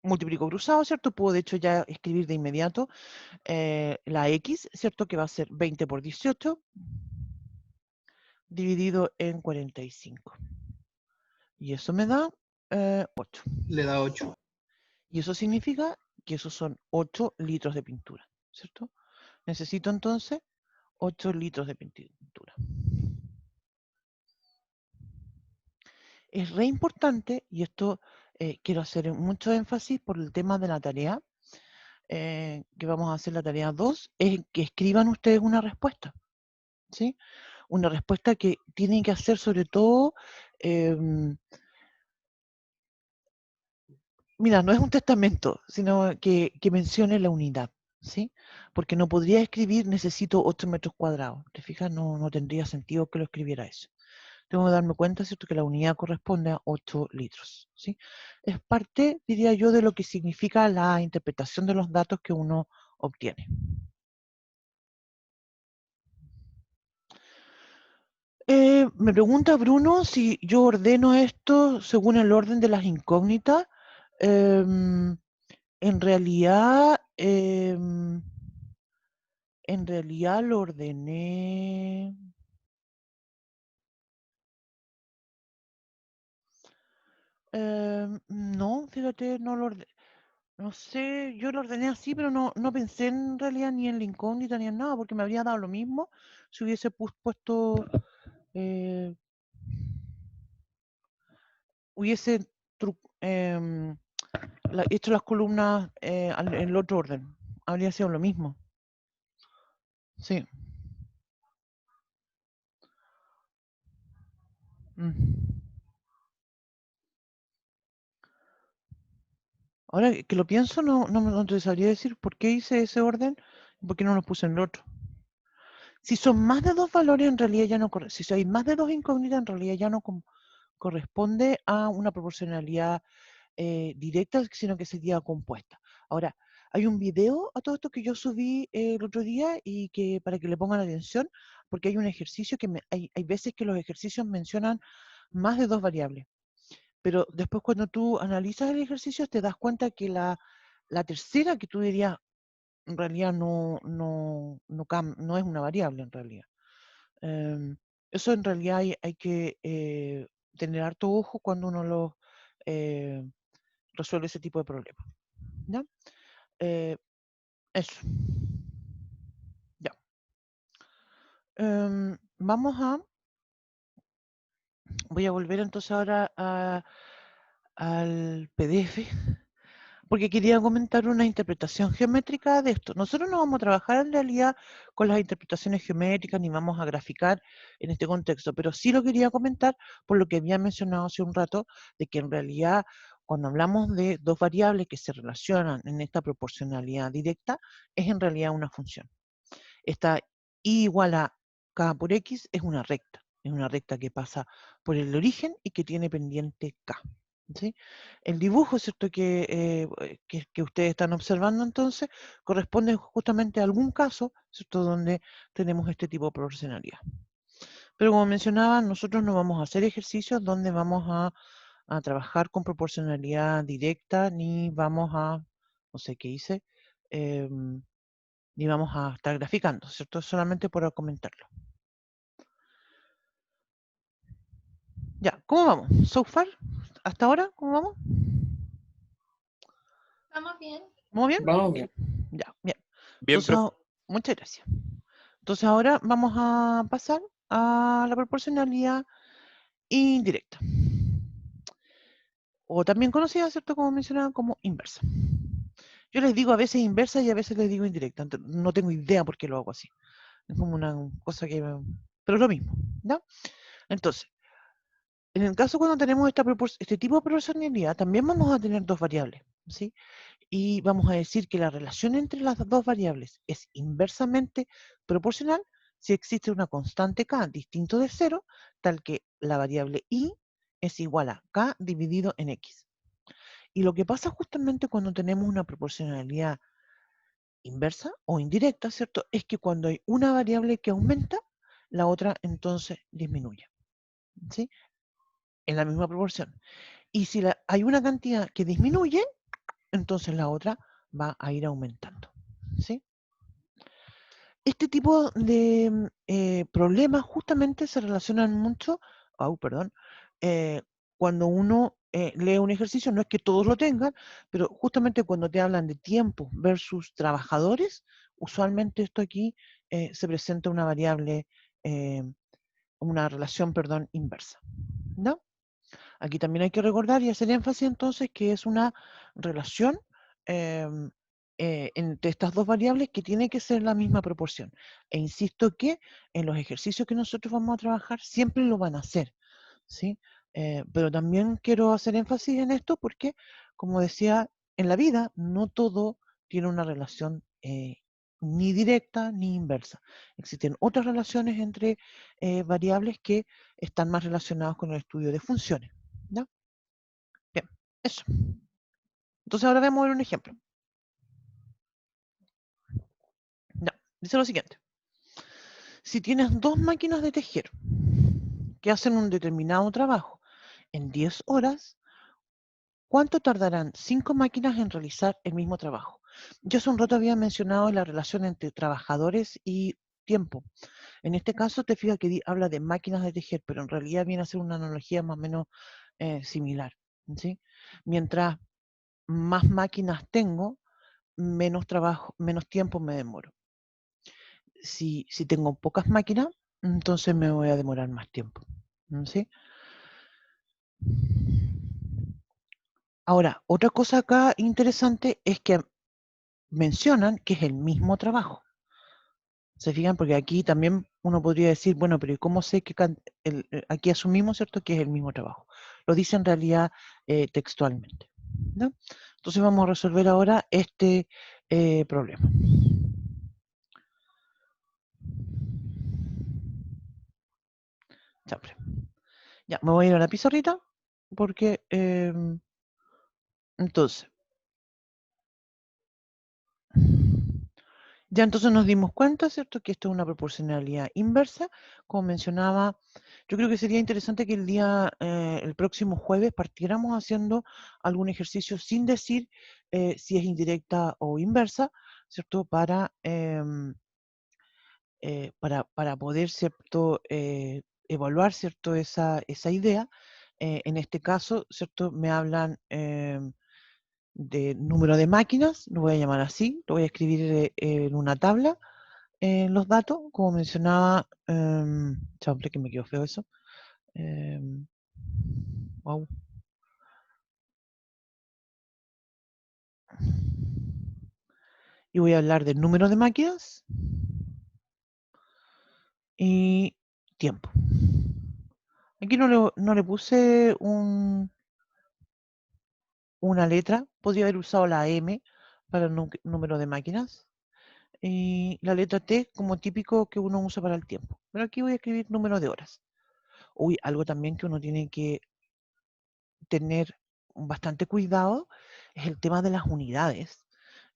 multiplico cruzado, ¿cierto? Puedo de hecho ya escribir de inmediato la X, ¿cierto? Que va a ser 20 por 18 dividido en 45. Y eso me da 8. Le da 8. Y eso significa que esos son 8 litros de pintura, ¿cierto? Necesito entonces 8 litros de pintura. Es re importante, y esto quiero hacer mucho énfasis por el tema de la tarea, que vamos a hacer la tarea 2, es que escriban ustedes una respuesta, ¿sí? una respuesta que tiene que hacer sobre todo, mira, no es un testamento, sino que mencione la unidad, ¿sí? Porque no podría escribir necesito 8 metros cuadrados, ¿te fijas? No tendría sentido que lo escribiera eso. Tengo que darme cuenta, ¿cierto?, que la unidad corresponde a 8 litros, ¿sí? Es parte, diría yo, de lo que significa la interpretación de los datos que uno obtiene. Me pregunta Bruno si yo ordeno esto según el orden de las incógnitas. En realidad lo ordené. No, fíjate, no lo ordené. No sé, yo lo ordené así, pero no pensé en realidad ni en la incógnita ni en nada, porque me habría dado lo mismo si hubiese puesto, hubiese hecho las columnas en el otro orden. Habría sido lo mismo. Sí. Ahora que lo pienso, no te sabría decir por qué hice ese orden y por qué no lo puse en el otro. Si son más de 2 valores, en realidad ya no corresponde. Si hay más de 2 incógnitas, en realidad ya no corresponde a una proporcionalidad directa, sino que sería compuesta. Ahora, hay un video a todo esto que yo subí el otro día y que para que le pongan atención, porque hay un ejercicio que hay veces que los ejercicios mencionan más de 2 variables. Pero después cuando tú analizas el ejercicio te das cuenta que la tercera que tú dirías en realidad no es una variable en realidad. Eso en realidad hay que tener harto ojo cuando uno resuelve ese tipo de problemas. ¿Ya? Eso. Ya. Voy a volver entonces ahora al PDF, porque quería comentar una interpretación geométrica de esto. Nosotros no vamos a trabajar en realidad con las interpretaciones geométricas, ni vamos a graficar en este contexto, pero sí lo quería comentar por lo que había mencionado hace un rato, de que en realidad cuando hablamos de 2 variables que se relacionan en esta proporcionalidad directa, es en realidad una función. Esta y igual a k por x es una recta que pasa por el origen y que tiene pendiente k. ¿Sí? El dibujo, ¿cierto?, que ustedes están observando entonces, corresponde justamente a algún caso, ¿cierto?, donde tenemos este tipo de proporcionalidad. Pero como mencionaba, nosotros no vamos a hacer ejercicios donde vamos a trabajar con proporcionalidad directa, ni vamos a, no sé qué hice, ni vamos a estar graficando, ¿cierto? Solamente por comentarlo. Ya, ¿cómo vamos? So far, hasta ahora, ¿cómo vamos? Vamos bien. ¿Vamos bien? Vamos bien. Ya, bien. Bien, Entonces, muchas gracias. Entonces ahora vamos a pasar a la proporcionalidad indirecta. O también conocida, ¿cierto?, como mencionaba, como inversa. Yo les digo a veces inversa y a veces les digo indirecta. No tengo idea por qué lo hago así. Es como una cosa que... Pero es lo mismo, ¿no? Entonces, en el caso cuando tenemos este tipo de proporcionalidad, también vamos a tener 2 variables, ¿sí? Y vamos a decir que la relación entre las 2 variables es inversamente proporcional si existe una constante k distinto de 0, tal que la variable y es igual a k dividido en x. Y lo que pasa justamente cuando tenemos una proporcionalidad inversa o indirecta, ¿cierto?, es que cuando hay una variable que aumenta, la otra entonces disminuye, ¿sí?, en la misma proporción. Y si hay una cantidad que disminuye, entonces la otra va a ir aumentando, ¿sí? Este tipo de problemas justamente se relacionan mucho, cuando uno lee un ejercicio, no es que todos lo tengan, pero justamente cuando te hablan de tiempo versus trabajadores, usualmente esto aquí se presenta una variable, una relación, inversa, ¿no? Aquí también hay que recordar y hacer énfasis entonces que es una relación entre estas dos variables que tiene que ser la misma proporción. E insisto que en los ejercicios que nosotros vamos a trabajar siempre lo van a hacer, ¿sí? Pero también quiero hacer énfasis en esto porque, como decía, en la vida no todo tiene una relación ni directa ni inversa. Existen otras relaciones entre variables que están más relacionadas con el estudio de funciones, ¿ya? Bien, eso. Entonces ahora vamos a ver un ejemplo. Ya, dice lo siguiente. Si tienes dos máquinas de tejer que hacen un determinado trabajo en 10 horas, ¿cuánto tardarán 5 máquinas en realizar el mismo trabajo? Yo hace un rato había mencionado la relación entre trabajadores y tiempo. En este caso te fijas que habla de máquinas de tejer, pero en realidad viene a ser una analogía más o menos similar, ¿sí? Mientras más máquinas tengo, menos trabajo, menos tiempo me demoro. Si tengo pocas máquinas, entonces me voy a demorar más tiempo, ¿sí? Ahora, otra cosa acá interesante es que mencionan que es el mismo trabajo. ¿Se fijan? Porque aquí también uno podría decir, bueno, pero ¿cómo sé que aquí asumimos, ¿cierto?, que es el mismo trabajo? Lo dice en realidad textualmente, ¿no? Entonces vamos a resolver ahora este problema. Ya, me voy a ir a la pizarrita porque entonces ya entonces nos dimos cuenta, ¿cierto?, que esto es una proporcionalidad inversa. Como mencionaba, yo creo que sería interesante que el próximo jueves partiéramos haciendo algún ejercicio sin decir si es indirecta o inversa, ¿cierto?, para poder, ¿cierto?, evaluar, ¿cierto?, esa idea. En este caso, ¿cierto?, me hablan de número de máquinas, lo voy a llamar así, lo voy a escribir en una tabla los datos, como mencionaba, hombre, que me quedó feo eso. Wow. Y voy a hablar del número de máquinas y tiempo. Aquí no le puse una letra, podría haber usado la M para el número de máquinas y la letra T como típico que uno usa para el tiempo. Pero aquí voy a escribir número de horas. Uy, algo también que uno tiene que tener bastante cuidado es el tema de las unidades.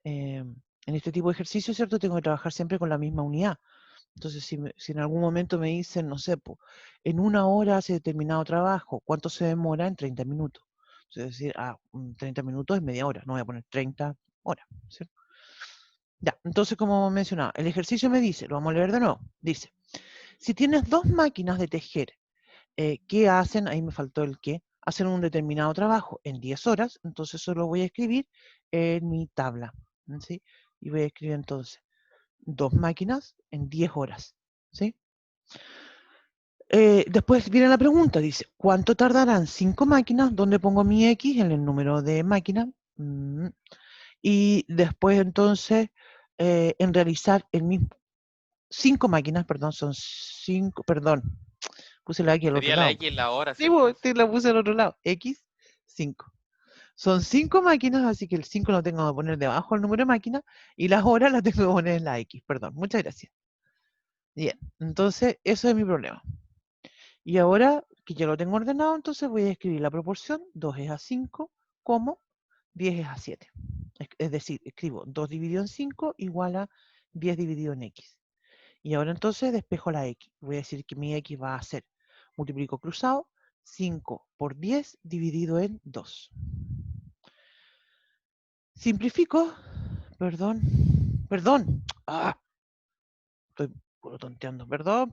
En este tipo de ejercicio, ¿cierto? Tengo que trabajar siempre con la misma unidad. Entonces, si en algún momento me dicen, no sé, en 1 hora hace determinado trabajo, ¿cuánto se demora? En 30 minutos. Es decir, 30 minutos es media hora, no voy a poner 30 horas, ¿cierto? Ya, entonces, como mencionaba, el ejercicio me dice, lo vamos a leer de nuevo, dice, si tienes dos máquinas de tejer que hacen, ahí me faltó el qué, hacen un determinado trabajo en 10 horas, entonces eso lo voy a escribir en mi tabla, ¿sí? Y voy a escribir entonces, dos máquinas en 10 horas, ¿sí? Después viene la pregunta, dice, ¿cuánto tardarán 5 máquinas? ¿Dónde pongo mi X? En el número de máquinas. Y después entonces, en realizar el mismo, 5 máquinas, perdón, son 5, perdón, puse la X al otro Sería la lado. X en la hora, Sí, ¿cierto? te la puse al otro lado, X, 5. Son 5 máquinas, así que el 5 lo tengo que poner debajo del número de máquinas y las horas las tengo que poner en la X, perdón, muchas gracias. Bien, entonces eso es mi problema. Y ahora que ya lo tengo ordenado, entonces voy a escribir la proporción 2 es a 5, como 10 es a 7. Es decir, escribo 2 dividido en 5 igual a 10 dividido en X. Y ahora entonces despejo la X. Voy a decir que mi X va a ser, multiplico cruzado, 5 por 10 dividido en 2. Simplifico, perdón, estoy puro tonteando, perdón.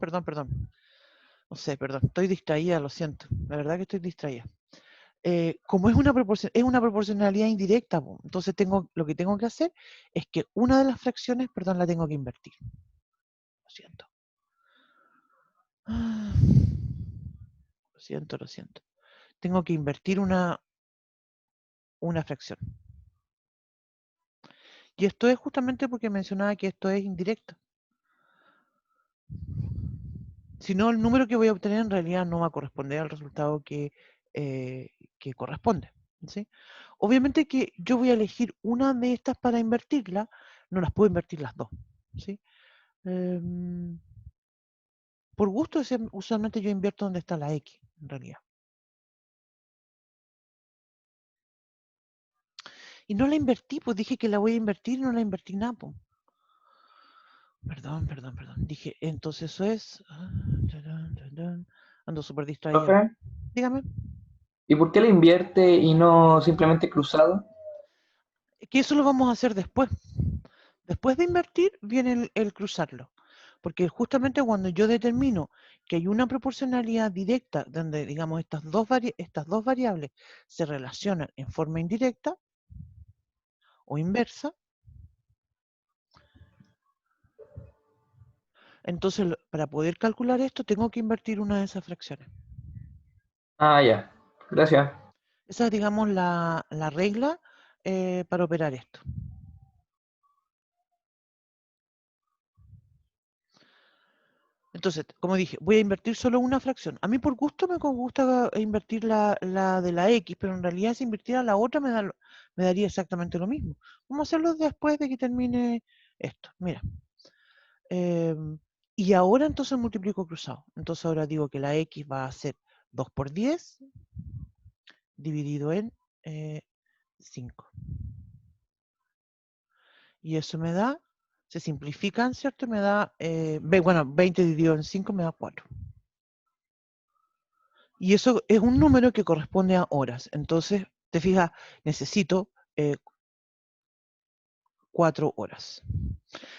No sé, perdón, estoy distraída, lo siento, la verdad que estoy distraída. Como es una proporcionalidad indirecta, entonces lo que tengo que hacer es que una de las fracciones, perdón, la tengo que invertir. Lo siento. Lo siento. Tengo que invertir una fracción. Y esto es justamente porque mencionaba que esto es indirecto. Si no, el número que voy a obtener en realidad no va a corresponder al resultado que corresponde, ¿sí? Obviamente que yo voy a elegir una de estas para invertirla, no las puedo invertir las dos, ¿sí? Por gusto, usualmente yo invierto donde está la X, en realidad. Y no la invertí, pues dije que la voy a invertir y no la invertí nada, pues. Perdón. Dije, entonces eso es... Ando súper distraído. Profe, Dígame. ¿y por qué la invierte y no simplemente cruzado? Que eso lo vamos a hacer después. Después de invertir viene el cruzarlo. Porque justamente cuando yo determino que hay una proporcionalidad directa donde, digamos, estas dos variables se relacionan en forma indirecta o inversa, entonces para poder calcular esto tengo que invertir una de esas fracciones. Ah, ya. Gracias. Esa es, digamos, la regla para operar esto. Entonces, como dije, voy a invertir solo una fracción. A mí por gusto me gusta invertir la de la X, pero en realidad si invirtiera la otra me daría exactamente lo mismo. Vamos a hacerlo después de que termine esto. Mira. Y ahora entonces multiplico cruzado. Entonces ahora digo que la X va a ser 2 por 10 dividido en 5. Y eso me da, se simplifican, ¿cierto? Me da, bueno, 20 dividido en 5 me da 4. Y eso es un número que corresponde a horas. Entonces, te fijas, necesito 4 horas.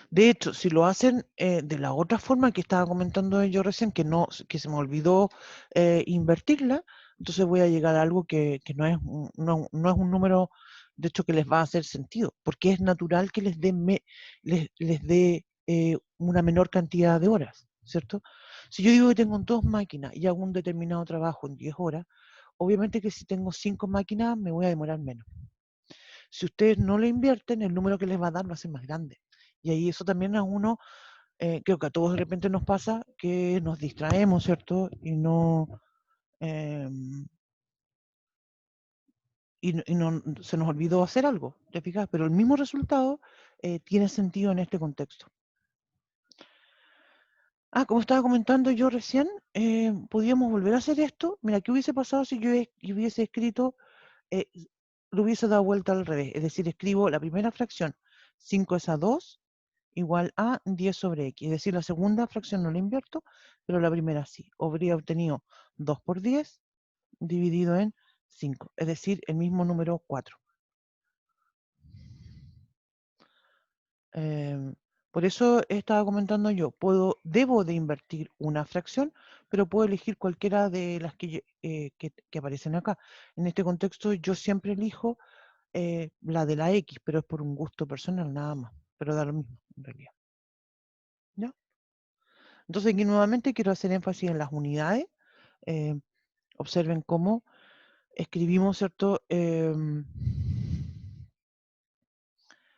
De hecho, si lo hacen de la otra forma que estaba comentando yo recién, que se me olvidó invertirla, entonces voy a llegar a algo que no es un número, de hecho, que les va a hacer sentido, porque es natural que les dé una menor cantidad de horas, ¿cierto? Si yo digo que tengo 2 máquinas y hago un determinado trabajo en 10 horas, obviamente que si tengo 5 máquinas me voy a demorar menos. Si ustedes no le invierten, el número que les va a dar va a ser más grande. Y ahí eso también a uno, creo que a todos de repente nos pasa que nos distraemos, ¿cierto? Y no, se nos olvidó hacer algo, ¿te fijas? Pero el mismo resultado tiene sentido en este contexto. Como estaba comentando yo recién, podíamos volver a hacer esto. Mira, ¿qué hubiese pasado si yo hubiese escrito, lo hubiese dado vuelta al revés? Es decir, escribo la primera fracción, 5 es a 2, igual a 10 sobre x. Es decir, la segunda fracción no la invierto, pero la primera sí. Habría obtenido 2 por 10 dividido en 5, es decir, el mismo número 4. Por eso estaba comentando yo, debo de invertir una fracción, pero puedo elegir cualquiera de las que aparecen acá. En este contexto yo siempre elijo la de la X, pero es por un gusto personal nada más, pero da lo mismo en realidad. ¿Ya? Entonces aquí nuevamente quiero hacer énfasis en las unidades. Observen cómo escribimos, ¿cierto?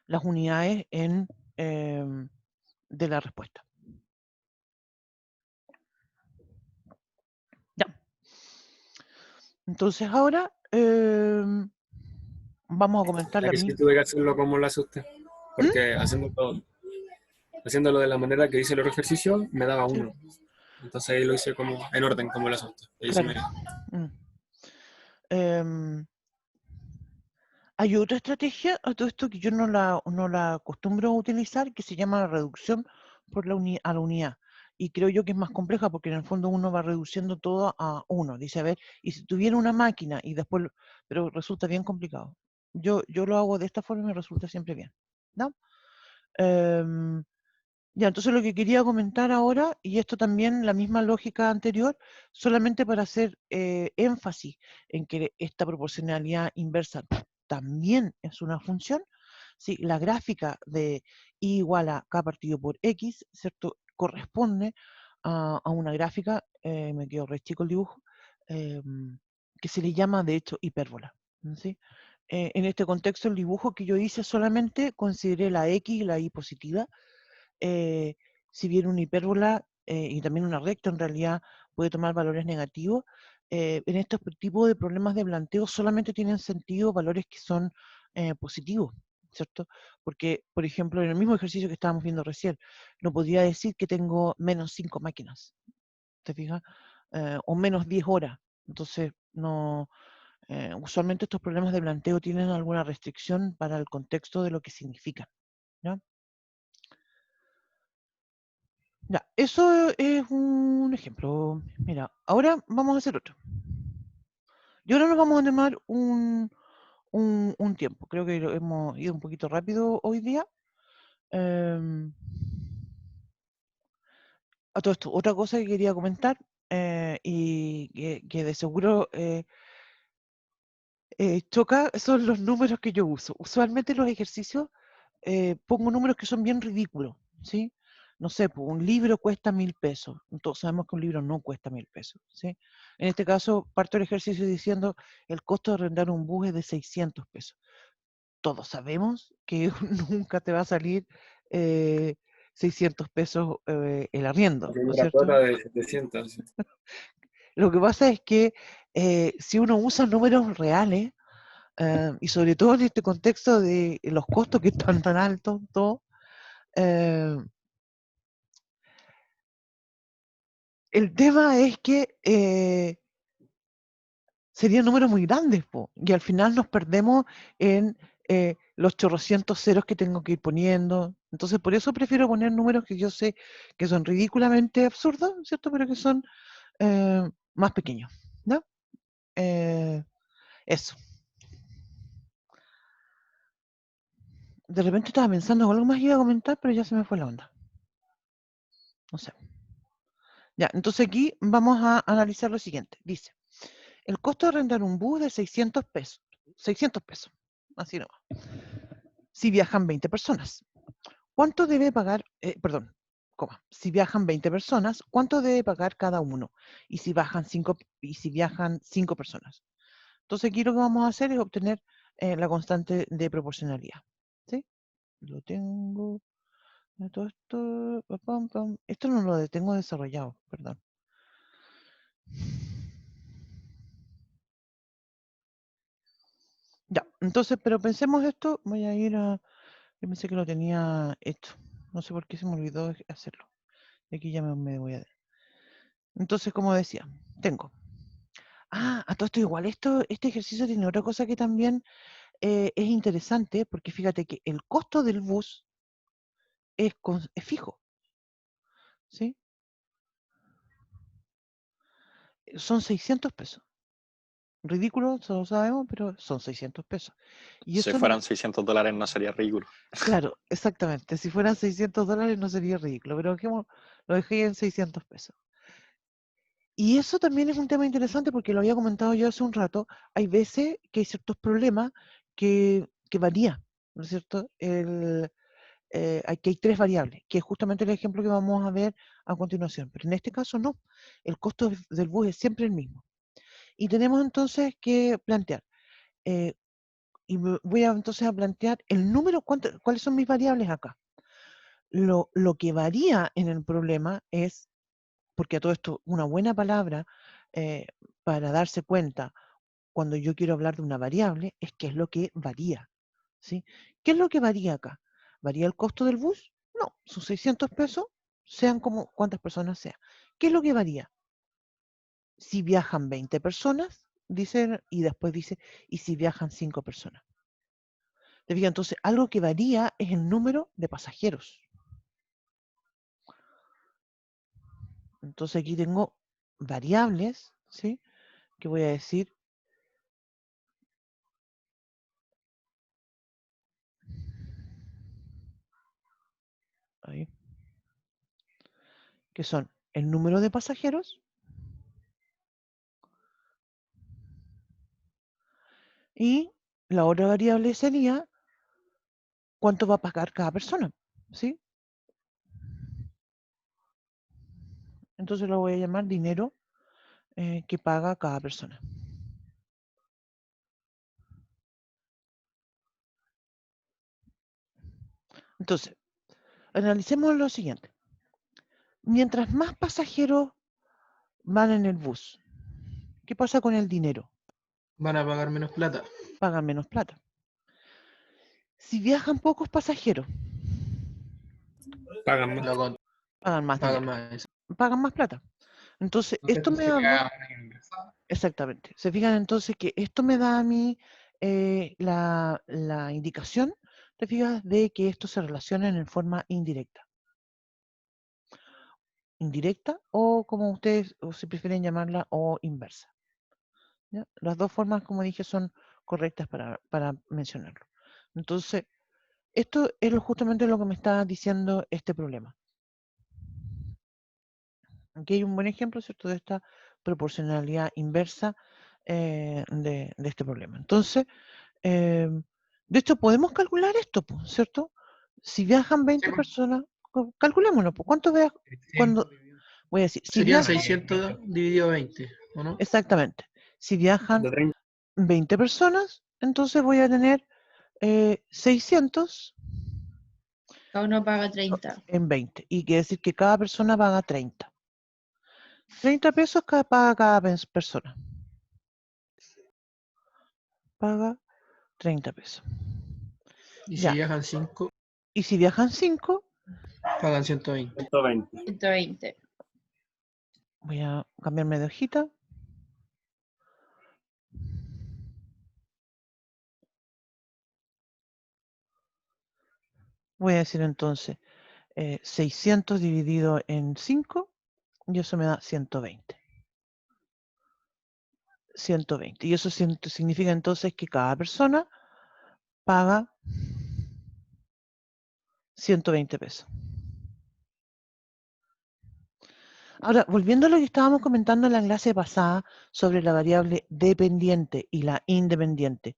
Las unidades de la respuesta. Ya. Entonces ahora vamos a comentar la Que sí misma. tuve que hacerlo como lo hace usted, porque haciéndolo de la manera que dice el otro ejercicio, me daba 1. Entonces ahí lo hice como en orden, como lo hace usted. Ahí sí Claro. Hay otra estrategia a todo esto que yo no la acostumbro a utilizar, que se llama reducción por a la unidad. Y creo yo que es más compleja porque en el fondo uno va reduciendo todo a 1. Dice, a ver, y si tuviera una máquina y después, pero resulta bien complicado. Yo lo hago de esta forma y me resulta siempre bien. ¿No? Ya, entonces lo que quería comentar ahora, y esto también la misma lógica anterior, solamente para hacer énfasis en que esta proporcionalidad inversa también es una función, ¿sí? La gráfica de y igual a k partido por x, ¿cierto? Corresponde a una gráfica, me quedó re chico el dibujo, que se le llama de hecho hipérbola, ¿sí? En este contexto, el dibujo que yo hice solamente consideré la X y la Y positiva. Si bien una hipérbola y también una recta en realidad puede tomar valores negativos, en estos tipos de problemas de planteo solamente tienen sentido valores que son positivos, ¿cierto? Porque, por ejemplo, en el mismo ejercicio que estábamos viendo recién, no podría decir que tengo menos 5 máquinas, ¿te fijas? O menos 10 horas. Entonces, no, usualmente estos problemas de planteo tienen alguna restricción para el contexto de lo que significan, ¿ya? Ya, eso es un ejemplo. Mira, ahora vamos a hacer otro. Y ahora nos vamos a tomar un tiempo. Creo que hemos ido un poquito rápido hoy día. A todo esto, otra cosa que quería comentar y que de seguro choca son los números que yo uso. Usualmente en los ejercicios pongo números que son bien ridículos, ¿sí? No sé, pues un libro cuesta 1000 pesos. Todos sabemos que un libro no cuesta 1000 pesos, ¿sí? En este caso, parto el ejercicio diciendo el costo de arrendar un bus es de 600 pesos. Todos sabemos que nunca te va a salir 600 pesos el arriendo, Porque ¿no es una cierto? cuota de 700. Sí. Lo que pasa es que si uno usa números reales, y sobre todo en este contexto de los costos que están tan altos, todo, el tema es que serían números muy grandes, po, y al final nos perdemos en los chorrocientos ceros que tengo que ir poniendo. Entonces, por eso prefiero poner números que yo sé que son ridículamente absurdos, ¿cierto? Pero que son más pequeños, ¿no? Eso. De repente estaba pensando en algo más que iba a comentar, pero ya se me fue la onda. No sé. Ya, entonces aquí vamos a analizar lo siguiente. Dice, el costo de arrendar un bus de 600 pesos. 600 pesos. Así nomás. Si viajan 20 personas. ¿Cuánto debe pagar? Perdón, coma. Si viajan 20 personas, ¿cuánto debe pagar cada uno? Y si viajan 5 personas. Entonces aquí lo que vamos a hacer es obtener la constante de proporcionalidad. ¿Sí? Lo tengo. Todo esto. Pam, pam. Esto no lo tengo desarrollado, perdón. Ya, entonces, pero pensemos esto, voy a ir a... Yo pensé que lo tenía hecho. No sé por qué se me olvidó hacerlo. Y aquí ya me voy a... Entonces, como decía, tengo... a todo esto igual, este ejercicio tiene otra cosa que también es interesante, porque fíjate que el costo del bus es fijo, ¿sí? Son 600 pesos. Ridículo, todos sabemos, pero son 600 pesos. Y Si eso fueran $600 no sería ridículo. claro, exactamente. Si fueran 600 dólares no sería ridículo, pero lo dejé en 600 pesos. Y eso también es un tema interesante porque lo había comentado yo hace un rato. Hay veces que hay ciertos problemas que varían, ¿no es cierto? Aquí hay tres variables, que es justamente el ejemplo que vamos a ver a continuación. Pero en este caso no. El costo del bus es siempre el mismo. Y tenemos entonces que plantear, y voy entonces a plantear el número, cuáles son mis variables acá. Lo que varía en el problema es, porque a todo esto una buena palabra para darse cuenta cuando yo quiero hablar de una variable es qué es lo que varía, ¿sí? ¿Qué es lo que varía acá? ¿Varía el costo del bus? No, son 600 pesos, sean como cuántas personas sean. ¿Qué es lo que varía? Si viajan 20 personas, dice, y después dice, y si viajan 5 personas. ¿Te fijas? Entonces, algo que varía es el número de pasajeros. Entonces aquí tengo variables, ¿sí? Que voy a decir ahí, que son el número de pasajeros y la otra variable sería cuánto va a pagar cada persona, ¿sí? Entonces lo voy a llamar dinero que paga cada persona. Entonces, analicemos lo siguiente. Mientras más pasajeros van en el bus, ¿qué pasa con el dinero? Van a pagar menos plata. Pagan menos plata. Si viajan pocos pasajeros, Pagan más. Lo con- pagan más pagan dinero, más. pagan más plata. Entonces, esto me habla, exactamente, se fijan entonces que esto me da a mí la indicación, te fijas, de que esto se relaciona en forma indirecta. Indirecta o como ustedes o si prefieren llamarla o inversa. ¿Ya? Las dos formas, como dije, son correctas para mencionarlo. Entonces, esto es justamente lo que me está diciendo este problema. Aquí hay un buen ejemplo, ¿cierto?, de esta proporcionalidad inversa de este problema. Entonces, de hecho, podemos calcular esto, ¿cierto? Si viajan 20 personas, calculémoslo. ¿Cuánto viajan? Cuando, voy a decir, si Serían viajan, 600 dividido 20, ¿o no? exactamente, si viajan De 30. 20 personas, entonces voy a tener 600 Cada uno paga 30. en 20. Y quiere decir que cada persona paga 30. 30 pesos paga cada persona. Paga 30 pesos. Y Ya. si viajan 5, Y si viajan 5, pagan 120. 120. 120. voy a cambiarme de hojita. Voy a decir entonces 600 dividido en 5 y eso me da 120. 120. Y eso significa entonces que cada persona paga 120 pesos. Ahora, volviendo a lo que estábamos comentando en la clase pasada sobre la variable dependiente y la independiente,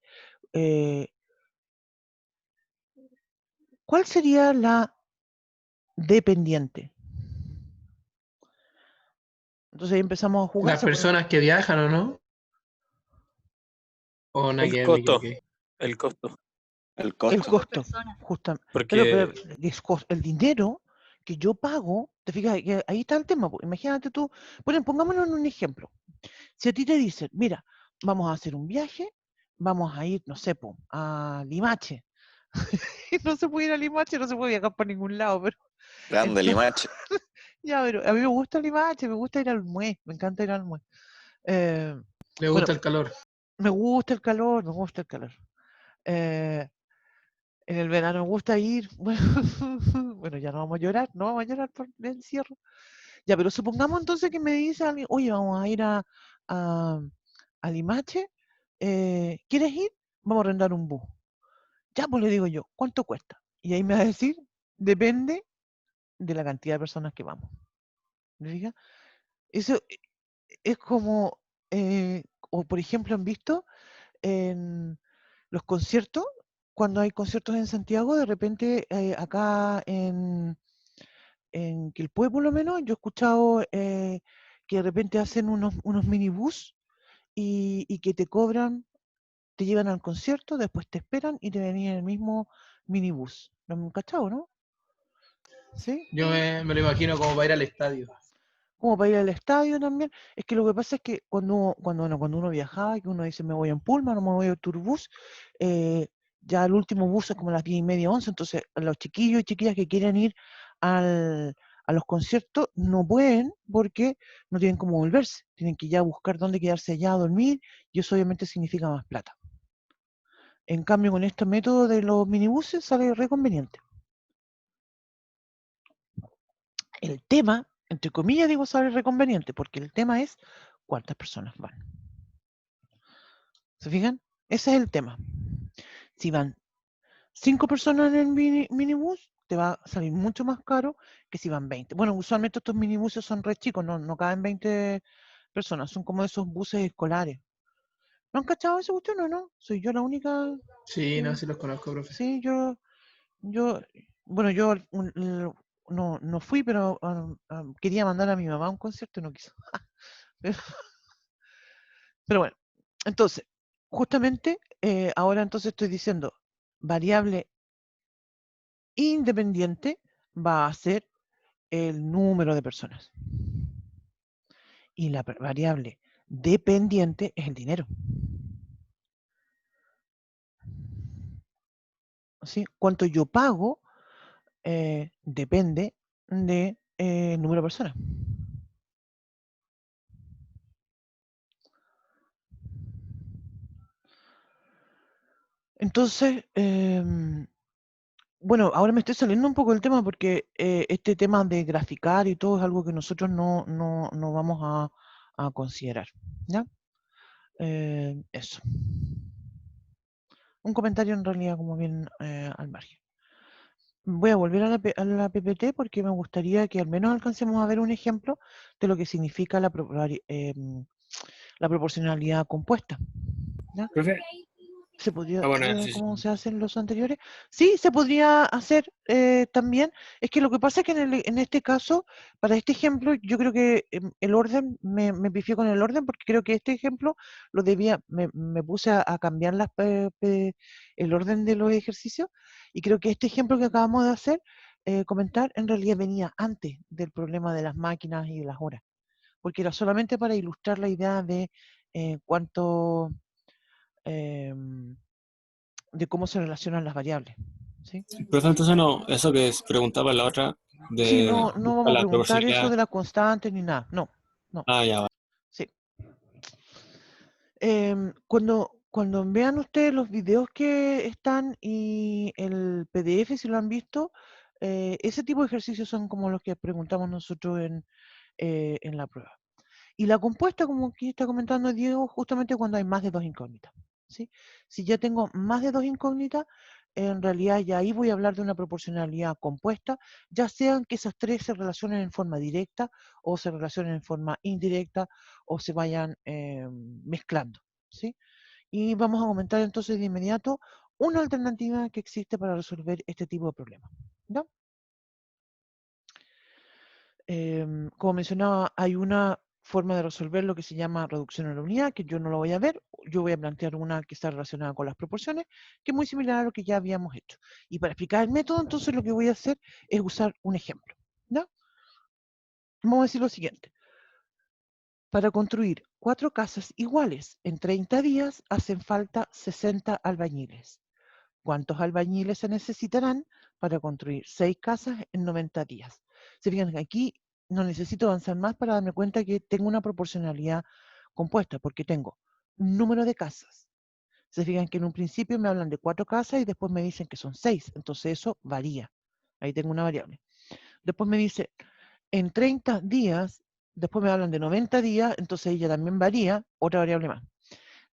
¿cuál sería la dependiente? Entonces ahí empezamos a jugar. Las personas que viajan, ¿o no? O nada El que ver, me costo. equivoqué. El costo. El El costo. costo, justamente. Porque Pero el dinero que yo pago, te fijas, que ahí está el tema. Imagínate tú, bueno, pongámonos en un ejemplo. Si a ti te dicen, mira, vamos a hacer un viaje, vamos a ir, no sé, a Limache. No se puede ir a Limache, no se puede viajar por ningún lado, pero Grande entonces, Limache. ya, pero a mí me gusta Limache, me gusta ir al Mué, me encanta ir al Mué. Le Bueno, gusta el calor. me gusta el calor, me gusta el calor. En el verano me gusta ir, bueno, ya no vamos a llorar por el encierro. Ya, pero supongamos entonces que me dice alguien, oye, vamos a ir a Limache, ¿quieres ir? Vamos a arrendar un bus. Ya, pues le digo yo, ¿cuánto cuesta? Y ahí me va a decir, depende de la cantidad de personas que vamos. ¿Me fijas? Eso es como, o por ejemplo, han visto en los conciertos, cuando hay conciertos en Santiago, de repente acá en Quilpué por lo menos, yo he escuchado que de repente hacen unos minibús y que te cobran, te llevan al concierto, después te esperan y te ven en el mismo minibús. ¿Lo han cachado, no? ¿Sí? Yo me lo imagino como para ir al estadio. Como para ir al estadio también. Es que lo que pasa es que cuando uno viajaba, que uno dice me voy en Pullman o me voy en Turbus, ya el último bus es como a las 10:30, 11, entonces los chiquillos y chiquillas que quieren ir a los conciertos no pueden porque no tienen cómo volverse. Tienen que ya buscar dónde quedarse allá a dormir y eso obviamente significa más plata. En cambio, con este método de los minibuses sale re conveniente. El tema, entre comillas digo sale re conveniente, porque el tema es cuántas personas van. ¿Se fijan? Ese es el tema. Si van 5 personas en el minibús, te va a salir mucho más caro que si van 20. Bueno, usualmente estos minibuses son re chicos, no caben 20 personas, son como esos buses escolares. ¿No han cachado esa cuestión o no? ¿Soy yo la única? Sí, no, sí los conozco, profe. Sí, bueno, yo no fui, pero quería mandar a mi mamá a un concierto y no quiso. Pero bueno, entonces, justamente ahora entonces estoy diciendo variable independiente va a ser el número de personas. Y la variable dependiente es el dinero. ¿Sí? Cuánto yo pago depende del número de personas. Entonces, bueno, ahora me estoy saliendo un poco del tema porque este tema de graficar y todo es algo que nosotros no vamos a considerar. ¿Ya? Eso. Un comentario en realidad como bien al margen. Voy a volver a la PPT porque me gustaría que al menos alcancemos a ver un ejemplo de lo que significa la proporcionalidad compuesta. ¿Ya? Profe, ¿Se podría, bueno, sí, sí. como se hacen los anteriores? Sí, se podría hacer también. Es que lo que pasa es que en este caso, para este ejemplo, yo creo que el orden, me pifié con el orden porque creo que este ejemplo lo debía, me puse a cambiar el orden de los ejercicios y creo que este ejemplo que acabamos de hacer, comentar, en realidad venía antes del problema de las máquinas y de las horas, porque era solamente para ilustrar la idea de cuánto... em, de cómo se relacionan las variables. ¿Sí? Profe, entonces no, eso que preguntaba en la otra, Sí, de no a vamos a la preguntar eso proporcionalidad. de la constante ni nada. No. Ah, ya va. Sí. Cuando vean ustedes los videos que están y el PDF, si lo han visto, ese tipo de ejercicios son como los que preguntamos nosotros en la prueba. Y la compuesta, como aquí está comentando Diego, justamente cuando hay más de 2 incógnitas. ¿Sí? Si ya tengo más de 2 incógnitas, en realidad ya ahí voy a hablar de una proporcionalidad compuesta, ya sean que esas tres se relacionen en forma directa o se relacionen en forma indirecta o se vayan mezclando. ¿Sí? Y vamos a comentar entonces de inmediato una alternativa que existe para resolver este tipo de problemas. ¿Ya? Como mencionaba, hay una forma de resolver lo que se llama reducción a la unidad, que yo no lo voy a ver. Yo voy a plantear una que está relacionada con las proporciones, que es muy similar a lo que ya habíamos hecho. Y para explicar el método, entonces lo que voy a hacer es usar un ejemplo. ¿Ya? Vamos a decir lo siguiente. Para construir 4 casas iguales en 30 días, hacen falta 60 albañiles. ¿Cuántos albañiles se necesitarán para construir 6 casas en 90 días? Se fijan que aquí no necesito avanzar más para darme cuenta que tengo una proporcionalidad compuesta, porque tengo un número de casas. Se fijan que en un principio me hablan de 4 casas y después me dicen que son 6, entonces eso varía. Ahí tengo una variable. Después me dice, en 30 días, después me hablan de 90 días, entonces ella también varía, otra variable más.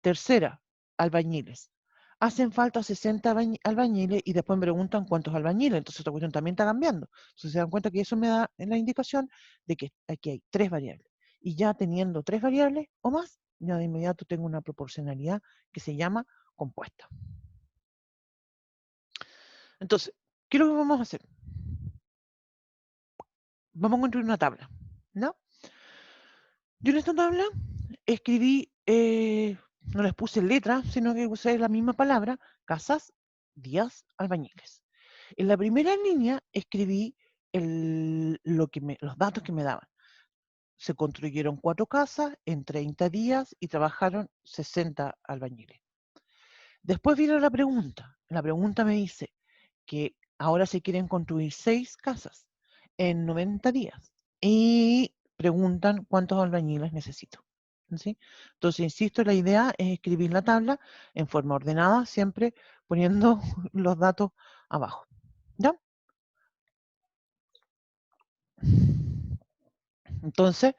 Tercera, albañiles. Hacen falta 60 albañiles y después me preguntan cuántos albañiles, entonces esta cuestión también está cambiando. Entonces se dan cuenta que eso me da la indicación de que aquí hay 3 variables. Y ya teniendo 3 variables o más, ya de inmediato tengo una proporcionalidad que se llama compuesta. Entonces, ¿qué es lo que vamos a hacer? Vamos a construir una tabla, ¿no? Yo en esta tabla escribí, no les puse letras, sino que usé la misma palabra, casas, días, albañiles. En la primera línea escribí los datos que me daban. Se construyeron 4 casas en 30 días y trabajaron 60 albañiles. Después vino la pregunta. La pregunta me dice que ahora se quieren construir 6 casas en 90 días. Y preguntan cuántos albañiles necesito. ¿Sí? Entonces, insisto, la idea es escribir la tabla en forma ordenada, siempre poniendo los datos abajo. ¿Ya? Entonces,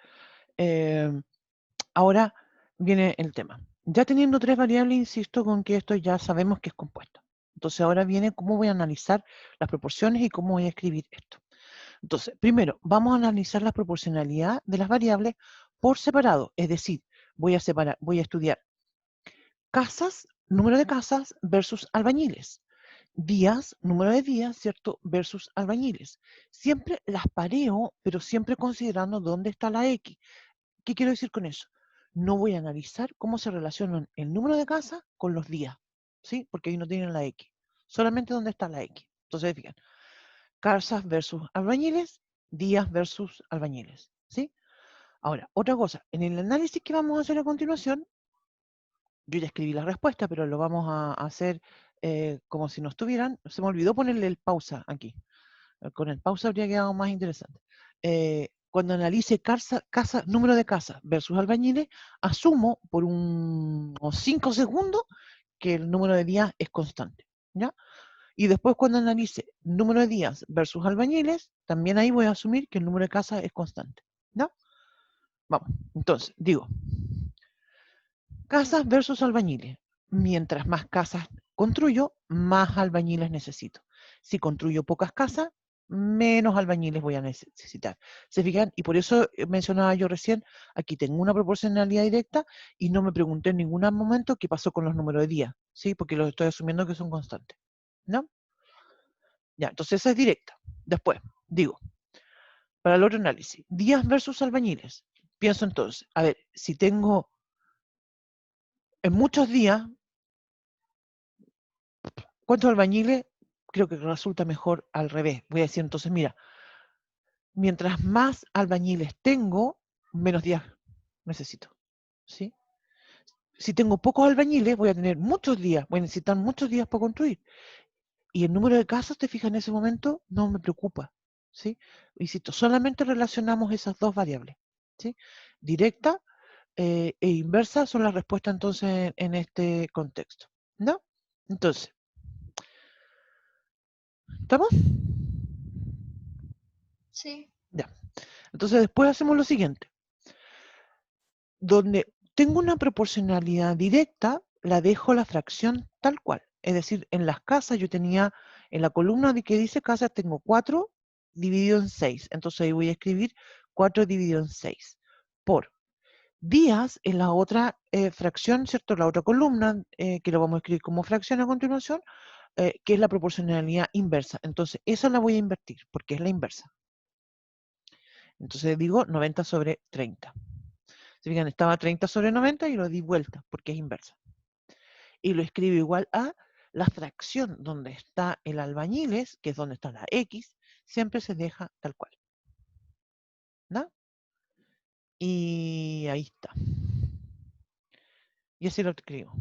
ahora viene el tema. Ya teniendo 3 variables, insisto con que esto ya sabemos que es compuesto. Entonces, ahora viene cómo voy a analizar las proporciones y cómo voy a escribir esto. Entonces, primero, vamos a analizar la proporcionalidad de las variables por separado. Es decir, voy a estudiar casas, número de casas versus albañiles. Días, número de días, ¿cierto? Versus albañiles. Siempre las pareo, pero siempre considerando dónde está la X. ¿Qué quiero decir con eso? No voy a analizar cómo se relacionan el número de casas con los días, ¿sí? Porque ahí no tienen la X. Solamente dónde está la X. Entonces, fíjense, casas versus albañiles, días versus albañiles, ¿sí? Ahora, otra cosa, en el análisis que vamos a hacer a continuación, yo ya escribí la respuesta, pero lo vamos a hacer como si no estuvieran. Se me olvidó ponerle el pausa aquí. Con el pausa habría quedado más interesante. Cuando analice número de casas versus albañiles, asumo por unos 5 segundos que el número de días es constante, ¿ya? Y después cuando analice número de días versus albañiles, también ahí voy a asumir que el número de casas es constante, ¿ya? Vamos, entonces, digo, casas versus albañiles. Mientras más casas construyo, más albañiles necesito. Si construyo pocas casas, menos albañiles voy a necesitar. ¿Se fijan? Y por eso mencionaba yo recién, aquí tengo una proporcionalidad directa y no me pregunté en ningún momento qué pasó con los números de días, ¿sí? Porque los estoy asumiendo que son constantes, ¿no? Ya, entonces esa es directa. Después, digo, para el otro análisis, días versus albañiles. Pienso entonces, a ver, si tengo en muchos días, ¿cuántos albañiles? Creo que resulta mejor al revés. Voy a decir entonces, mira, mientras más albañiles tengo, menos días necesito, ¿sí? Si tengo pocos albañiles, voy a tener muchos días, voy a necesitar muchos días para construir. Y el número de casas, te fijas, en ese momento no me preocupa, ¿sí? Insisto, solamente relacionamos esas dos variables, ¿sí? Directa e inversa son las respuestas entonces en este contexto, ¿no? Entonces, ¿estamos? Sí. Ya. Entonces después hacemos lo siguiente. Donde tengo una proporcionalidad directa, la dejo la fracción tal cual. Es decir, en las casas yo tenía, en la columna de que dice casas, tengo 4 dividido en 6. Entonces ahí voy a escribir 4 dividido en 6. Por días en la otra fracción, ¿cierto? La otra columna, que lo vamos a escribir como fracción a continuación, que es la proporcionalidad inversa. Entonces, esa la voy a invertir, porque es la inversa. Entonces digo 90 sobre 30. Se fijan, estaba 30 sobre 90 y lo di vuelta, porque es inversa. Y lo escribo igual a la fracción donde está el albañiles, que es donde está la X, siempre se deja tal cual. ¿No? Y ahí está. Y así lo escribo.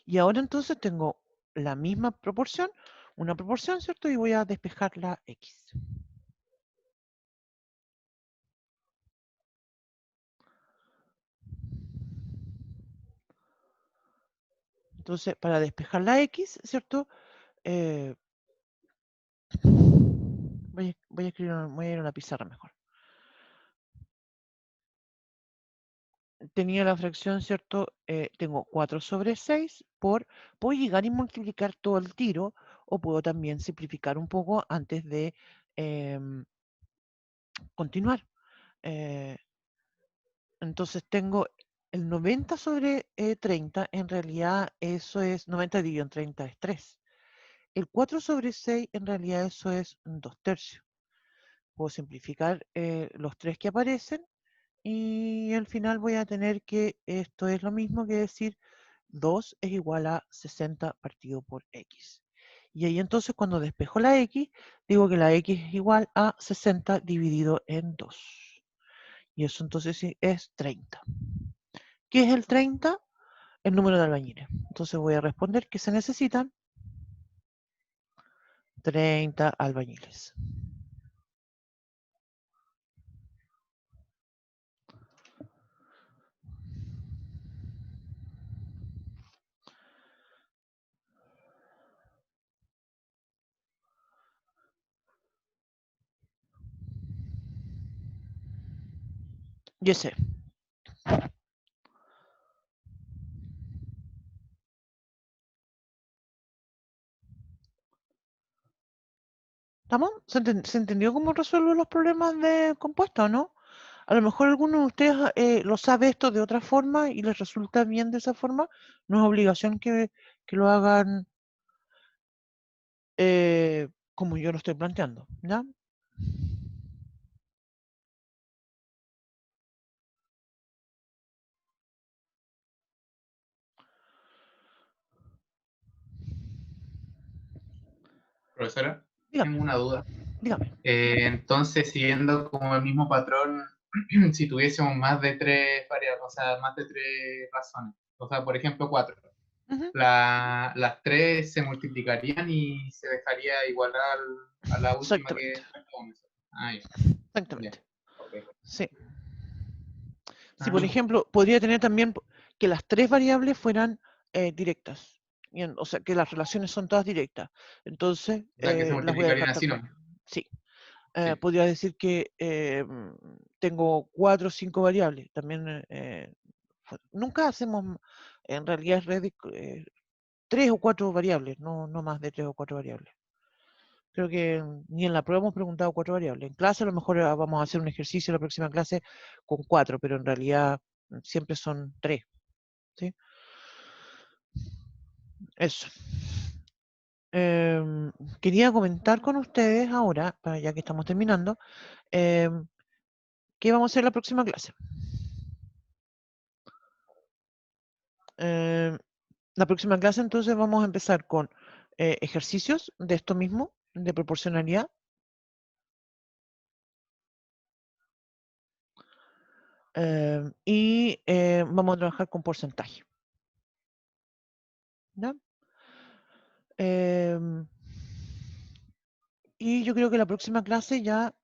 Y ahora entonces tengo la misma proporción, una proporción, ¿cierto? Y voy a despejar la X. Entonces, para despejar la X, ¿cierto? Voy a escribir, voy a ir a una pizarra mejor. Tenía la fracción, ¿cierto? Tengo 4 sobre 6 por, puedo llegar y multiplicar todo el tiro, o puedo también simplificar un poco antes de continuar. Entonces tengo el 90 sobre 30, en realidad eso es, 90 dividido en 30 es 3. El 4 sobre 6, en realidad eso es 2 tercios. Puedo simplificar los 3 que aparecen y al final voy a tener que esto es lo mismo que decir 2 es igual a 60 partido por X. Y ahí entonces cuando despejo la X, digo que la X es igual a 60 dividido en 2. Y eso entonces sí es 30. ¿Qué es el 30? El número de albañiles. Entonces voy a responder que se necesitan 30 albañiles. Yo sé. ¿Estamos? ¿Se entendió cómo resuelvo los problemas de compuesto, no? A lo mejor alguno de ustedes lo sabe esto de otra forma y les resulta bien de esa forma. No es obligación que lo hagan como yo lo estoy planteando, ¿ya? Profesora. Dígame, Tengo una duda. dígame. Entonces, siguiendo como el mismo patrón, si tuviésemos más de 3 variables, o sea, más de 3 razones, o sea, por ejemplo, 4, Ujú, las 3 se multiplicarían y se dejaría igualar a la última exactamente, que sacamos. Ah, ya, exactamente. ok. Sí. Si, Ah, por ejemplo, podría tener también que las 3 variables fueran directas. Bien, o sea, que las relaciones son todas directas. Entonces, o sea, que se las voy a multiplicarían dejar tal así, cual. ¿no? Sí. Sí. Podría decir que tengo 4 o 5 variables. También nunca hacemos, en realidad, 3 o 4 variables, no más de 3 o 4 variables. Creo que ni en la prueba hemos preguntado 4 variables. En clase a lo mejor vamos a hacer un ejercicio en la próxima clase con 4, pero en realidad siempre son 3. ¿Sí? Eso. Quería comentar con ustedes ahora, ya que estamos terminando, qué vamos a hacer la próxima clase. La próxima clase entonces vamos a empezar con ejercicios de esto mismo, de proporcionalidad. Y vamos a trabajar con porcentaje. ¿Ya? Y yo creo que la próxima clase ya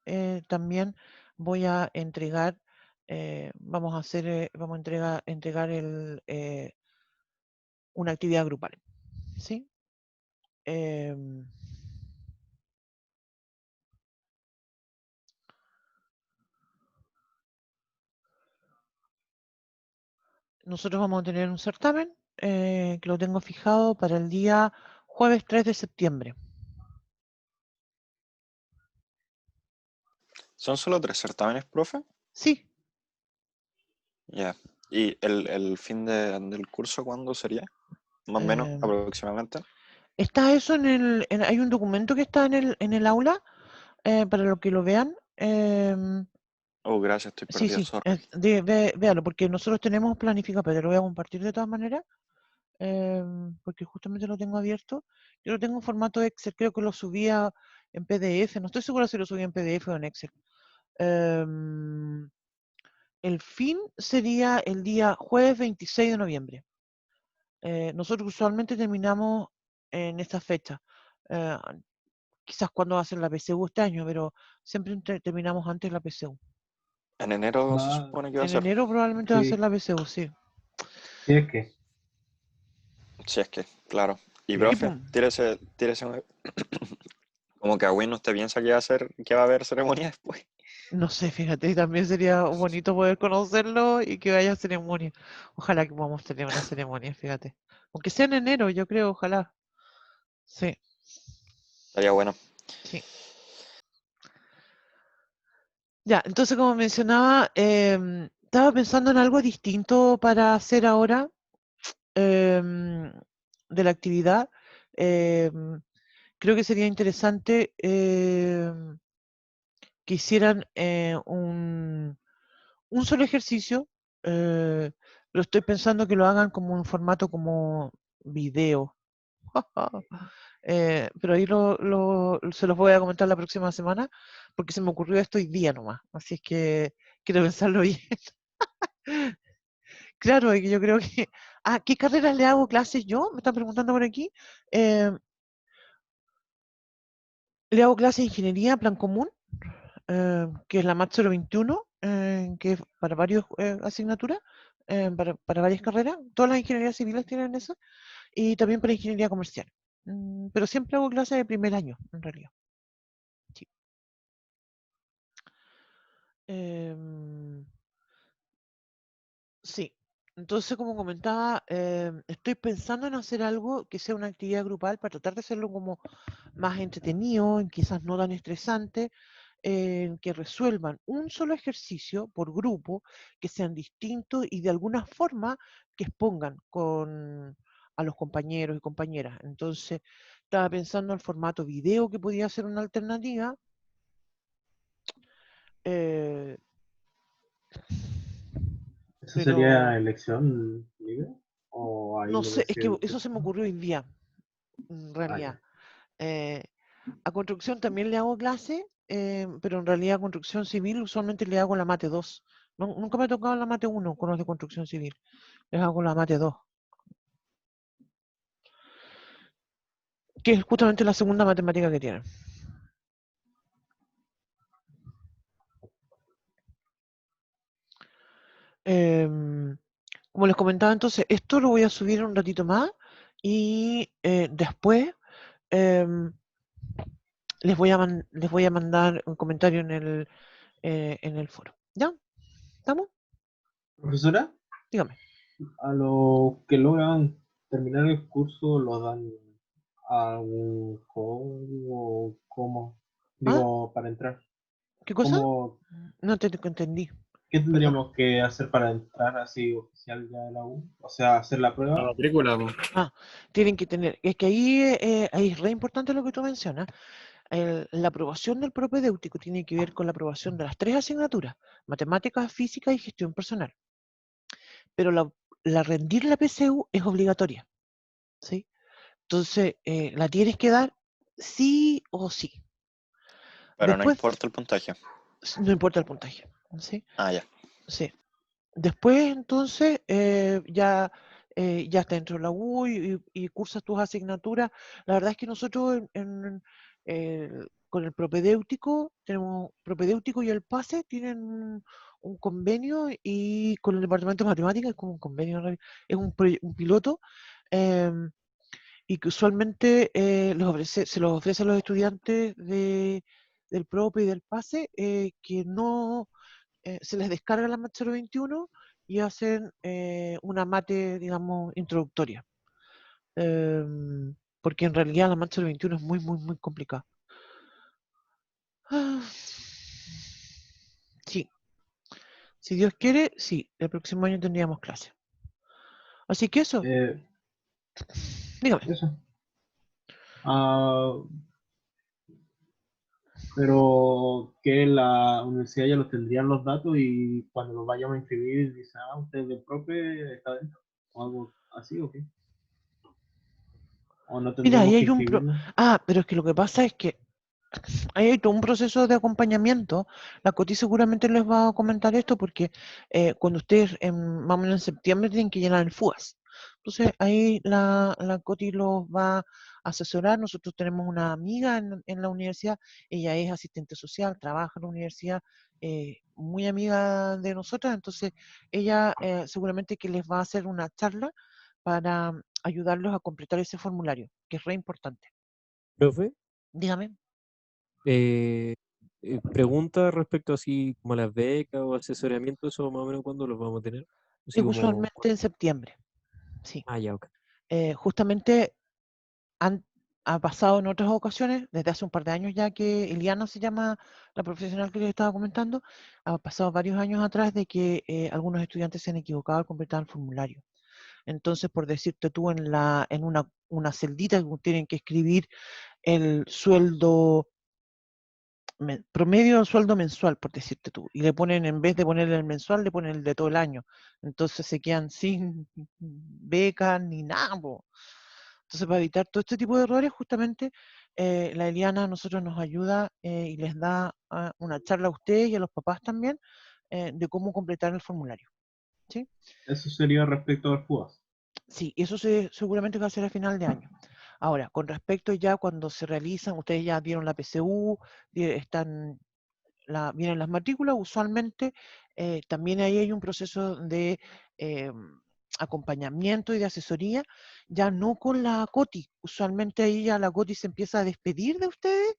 también voy a entregar, vamos a hacer, vamos a entregar una actividad grupal. ¿Sí? Nosotros vamos a tener un certamen que lo tengo fijado para el día jueves 3 de septiembre. ¿Son solo 3 certámenes, profe? Sí. Ya. ¿Y el fin del curso cuándo sería? Más o menos, aproximadamente. Está eso hay un documento que está en el aula para lo que lo vean. Oh, gracias, estoy Sí, perdido, sí, sorry. véalo, porque nosotros tenemos planificado, pero te lo voy a compartir de todas maneras, porque justamente lo tengo abierto. Yo lo tengo en formato Excel, creo que lo subía en PDF, no estoy segura si lo subí en PDF o en Excel. El fin sería el día jueves 26 de noviembre. Nosotros usualmente terminamos en esta fecha. Quizás cuando va a ser la PSU este año, pero siempre terminamos antes la PSU. En enero se Va, supone que va a En ser. enero probablemente va a ser sí, la PSU, sí. sí es que, Si es que, claro. Y sí. Sí, profe, pues, tírese como que Agüín usted piensa que va a haber ceremonia después. no sé, fíjate, también sería bonito poder conocerlo y que haya ceremonia. Ojalá que podamos tener una ceremonia, fíjate. Aunque sea en enero, yo creo, ojalá. Sí, Estaría bueno. sí. Ya, entonces como mencionaba, estaba pensando en algo distinto para hacer ahora de la actividad. Creo que sería interesante que hicieran un solo ejercicio, pero estoy pensando que lo hagan como en formato como video. Pero ahí se los voy a comentar la próxima semana, porque se me ocurrió esto hoy día nomás. Así es que quiero pensarlo bien. Claro, y yo creo que... Ah, ¿qué carreras le hago clases yo? Me están preguntando por aquí. Eh, Le hago clases de ingeniería, plan común, que es la MAT 021, que es para varias asignaturas, para varias carreras. Todas las ingenierías civiles tienen eso. Y también para ingeniería comercial. Pero siempre hago clases de primer año, en realidad. Sí. Em, sí. Entonces, como comentaba, estoy pensando en hacer algo que sea una actividad grupal para tratar de hacerlo como más entretenido, quizás no tan estresante, que resuelvan un solo ejercicio por grupo, que sean distintos y de alguna forma que expongan a los compañeros y compañeras. Entonces, estaba pensando en el formato video que podía ser una alternativa. eh, ¿Eso sería pero elección libre? ¿O ahí no lo sé, es que decide usted? eso se me ocurrió hoy día, en Ah, realidad. ya. Eh, A construcción también le hago clase, pero en realidad a construcción civil usualmente le hago la mate 2. Nunca me ha tocado la mate 1 con los de construcción civil. Les hago la mate 2. Que es justamente la segunda matemática que tienen. Como les comentaba entonces, esto lo voy a subir un ratito más y después les voy a mandar un comentario en el foro. ¿Ya? ¿Estamos? Profesora, Dígame. a los que logran terminar el curso, ¿los dan algún código? ¿Cómo? Digo, para entrar. ¿Qué cosa? ¿Cómo, No te entendí. qué Perdón. tendríamos que hacer para entrar así oficial ya de la U? O sea, hacer la La prueba. matrícula, po. Tienen que tener, es que ahí es re importante lo que tú mencionas. La aprobación del propedéutico tiene que ver con la aprobación de las 3 asignaturas: matemáticas, física y gestión personal. Pero la rendir la PSU es obligatoria, ¿sí? Entonces, la tienes que dar sí o sí. Pero Después, no importa el puntaje. no importa el puntaje, ¿sí? Ah, ya. Sí. Después, entonces, ya estás dentro de la U y cursas tus asignaturas. La verdad es que nosotros con el propedéutico, tenemos propedéutico y el PASE tienen un convenio, y con el Departamento de Matemáticas es como un convenio, es un piloto, y que usualmente se los ofrece a los estudiantes del prope y del PASE, que no se les descarga la MAT 021 y hacen una mate, digamos, introductoria. Porque en realidad la MAT 021 es muy, muy, muy complicada. Sí. Si Dios quiere, sí, el próximo año tendríamos clase. Así que eso. Dígame. Eso. Pero que la universidad ya los tendrían los datos y cuando los vayamos a inscribir dicen, usted del profe está dentro, o algo así, ¿o qué? ¿O no Mira, ahí tendríamos que hay inscribirnos? pero es que lo que pasa es que ahí hay todo un proceso de acompañamiento. La Coti seguramente les va a comentar esto porque cuando ustedes más o menos en septiembre tienen que llenar el FUAS. Entonces ahí la Coti los va a asesorar. Nosotros tenemos una amiga en la universidad, ella es asistente social, trabaja en la universidad, muy amiga de nosotras, entonces ella seguramente que les va a hacer una charla para ayudarlos a completar ese formulario, que es re importante. Profe, Dígame. pregunta respecto así como a las becas o asesoramiento, eso más o menos cuándo los vamos a tener. Así como, Usualmente en septiembre, sí. ya, ok. Justamente ha pasado en otras ocasiones, desde hace un par de años ya, que Eliana se llama la profesional que les estaba comentando, ha pasado varios años atrás de que algunos estudiantes se han equivocado al completar el formulario. Entonces, por decirte tú, en una celdita tienen que escribir el sueldo promedio del sueldo mensual, por decirte tú, y le ponen, en vez de ponerle el mensual, le ponen el de todo el año. Entonces se quedan sin becas ni nada, po. Entonces, para evitar todo este tipo de errores, justamente la Eliana a nosotros nos ayuda y les da una charla a ustedes y a los papás también de cómo completar el formulario. ¿Sí? Eso sería respecto al FUAS. Sí, eso seguramente va a ser a final de año. Ahora, con respecto ya cuando se realizan, ustedes ya vieron la PSU, vienen las matrículas, usualmente también ahí hay un proceso de acompañamiento y de asesoría, ya no con la COTI. Usualmente ahí ya la COTI se empieza a despedir de ustedes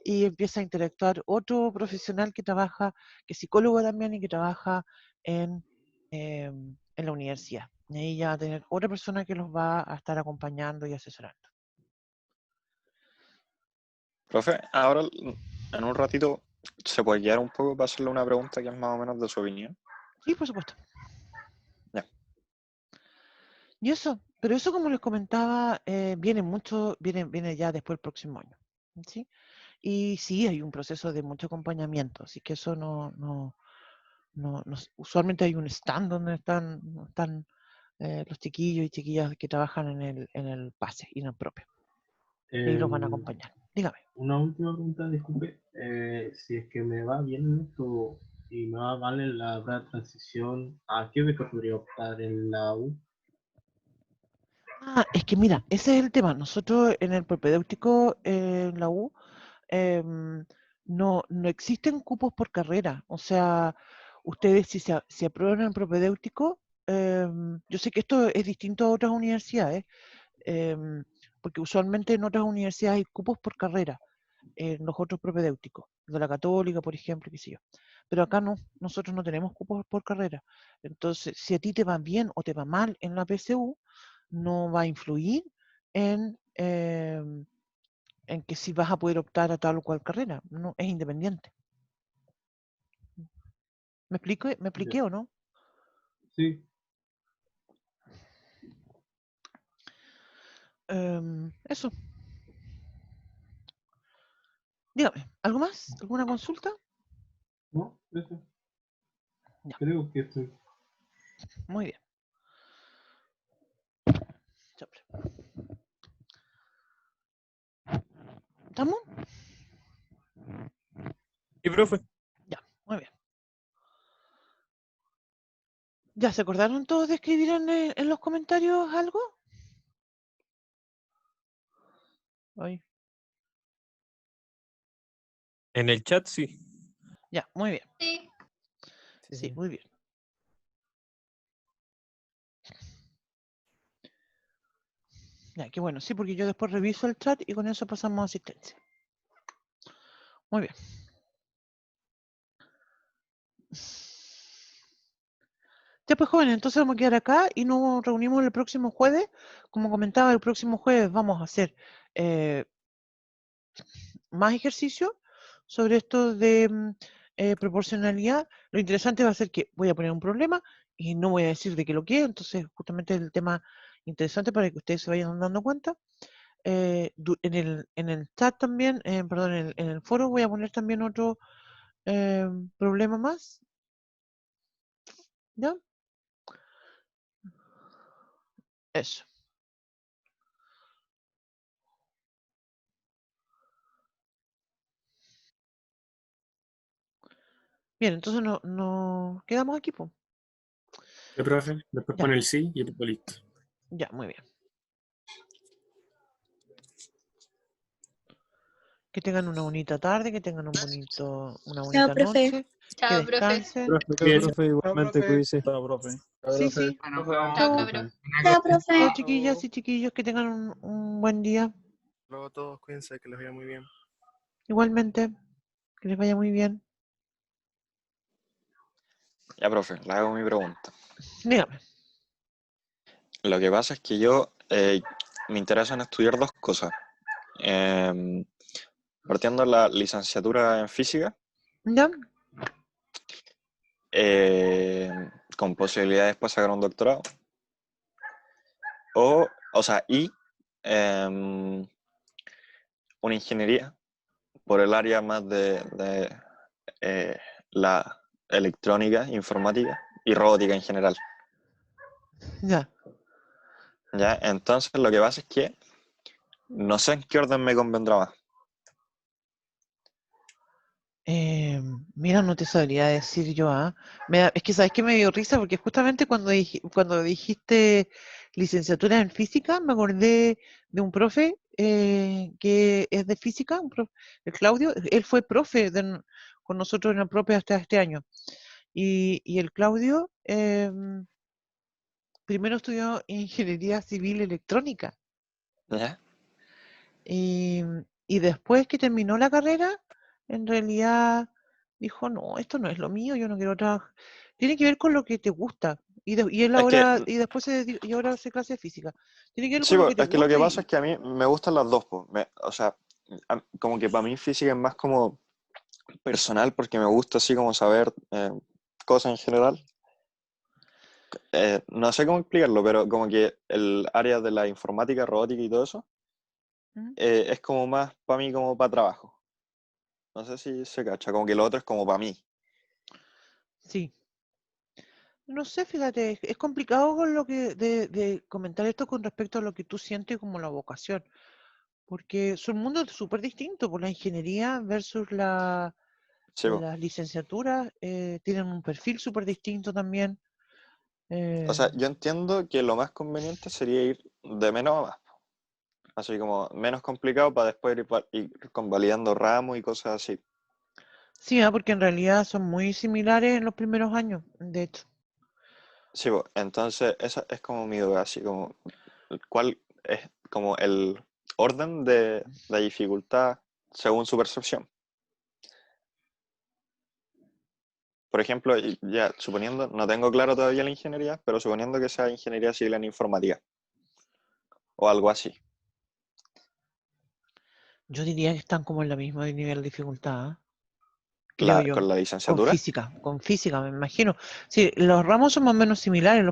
y empieza a interactuar otro profesional que trabaja, que es psicólogo también y que trabaja en la universidad. Y ahí ya va a tener otra persona que los va a estar acompañando y asesorando. Profe, ahora en un ratito se puede guiar un poco para hacerle una pregunta que es más o menos de su opinión. Sí, por supuesto. Ya. Y eso, pero eso, como les comentaba, viene ya después el próximo año. ¿Sí? Y sí, hay un proceso de mucho acompañamiento, así que eso usualmente hay un stand donde están los chiquillos y chiquillas que trabajan en el PASE y en el propio. Y ahí los van a acompañar. Dígame. Una última pregunta, disculpe. Si es que me va bien en esto y me va mal en la prueba de transición, ¿a qué beca podría optar en la U? Ah, es que mira, ese es el tema. Nosotros en el propedéutico en la U no existen cupos por carrera. O sea, ustedes si aprueban el propedéutico, yo sé que esto es distinto a otras universidades, porque usualmente en otras universidades hay cupos por carrera, en los otros propedéuticos, de la Católica, por ejemplo, qué sé yo. Pero acá no, nosotros no tenemos cupos por carrera. Entonces, si a ti te va bien o te va mal en la PSU, no va a influir en, en que si vas a poder optar a tal o cual carrera. No, es independiente. ¿Me expliqué o no? Sí. Eso. Dígame, ¿algo más? ¿Alguna consulta? No, eso. Ya. Creo que estoy. Muy bien. ¿Estamos? Sí, profe. Ya, muy bien. ¿Ya se acordaron todos de escribir en los comentarios algo? Ay. En el chat sí. Ya, muy bien. Sí. Sí, muy bien. Ya, qué bueno. Sí, porque yo después reviso el chat y con eso pasamos a asistencia. Muy bien. Ya pues jóvenes, entonces vamos a quedar acá y nos reunimos el próximo jueves. Como comentaba, el próximo jueves vamos a hacer más ejercicios sobre esto de proporcionalidad. Lo interesante va a ser que voy a poner un problema y no voy a decir de qué lo quiero, entonces justamente el tema interesante para que ustedes se vayan dando cuenta. En el chat también, perdón, en el foro voy a poner también otro problema más. ¿Ya? Eso. Bien, entonces no quedamos aquí, pues. El profe, después Ya. pone el sí y el tipo listo. Ya, muy bien. Que tengan una bonita tarde, que tengan una bonita profe. noche, que Chao, profe. descansen. Profe, Cuídense. profe, igualmente profe. cuídese. Chao, profe. Sí, sí. Bueno, nos vemos. Chao, Chau. cabros. Chao, profe. Chao, chiquillas y chiquillos, que tengan un buen día. Luego todos, cuídense, que les vaya muy bien. Igualmente, que les vaya muy bien. Ya, profe, le hago mi pregunta. Dígame. Lo que pasa es que yo me interesan estudiar dos cosas. Partiendo la licenciatura en física, ¿Ya? con posibilidad de después sacar un doctorado. Y una ingeniería por el área más de la electrónica, informática y robótica en general. Ya. ¿Ya? Entonces lo que pasa es que no sé en qué orden me convendrá más. Mira, no te sabría decir yo, ¿ah? Es que sabes que me dio risa porque justamente cuando dijiste licenciatura en física, me acordé de un profe que es de física, el Claudio, él fue profe con nosotros en el profe hasta este año. Y el Claudio primero estudió ingeniería civil electrónica. ¿Ya? Y después que terminó la carrera, en realidad dijo, no, esto no es lo mío, yo no quiero trabajar. Tiene que ver con lo que te gusta. Y él Es que, ahora, y después y ahora hace clase de física. Tiene que ver sí, con lo que te es que lo que gusta pasa es que a mí me gustan las dos, po. O sea, como que para mí física es más como personal porque me gusta así como saber cosas en general. No sé cómo explicarlo, pero como que el área de la informática, robótica y todo eso es como más para mí como para trabajo. No sé si se cacha, como que lo otro es como para mí. Sí. No sé, fíjate, es complicado con lo que de comentar esto con respecto a lo que tú sientes como la vocación, porque son mundos súper distintos, por la ingeniería versus las Sí, po. licenciaturas, tienen un perfil súper distinto también. O sea, yo entiendo que lo más conveniente sería ir de menos a más. Así como menos complicado para después ir convalidando ramos y cosas así. Sí, porque en realidad son muy similares en los primeros años, de hecho. Sí, po. Entonces esa es como mi duda, así como cuál es como el orden de dificultad según su percepción. Por ejemplo, y ya suponiendo, no tengo claro todavía la ingeniería, pero suponiendo que sea ingeniería civil en informática o algo así. Yo diría que están como en la misma nivel de dificultad, ¿eh? Creo yo. ¿Con la licenciatura? Con física, me imagino. Sí, los ramos son más o menos similares.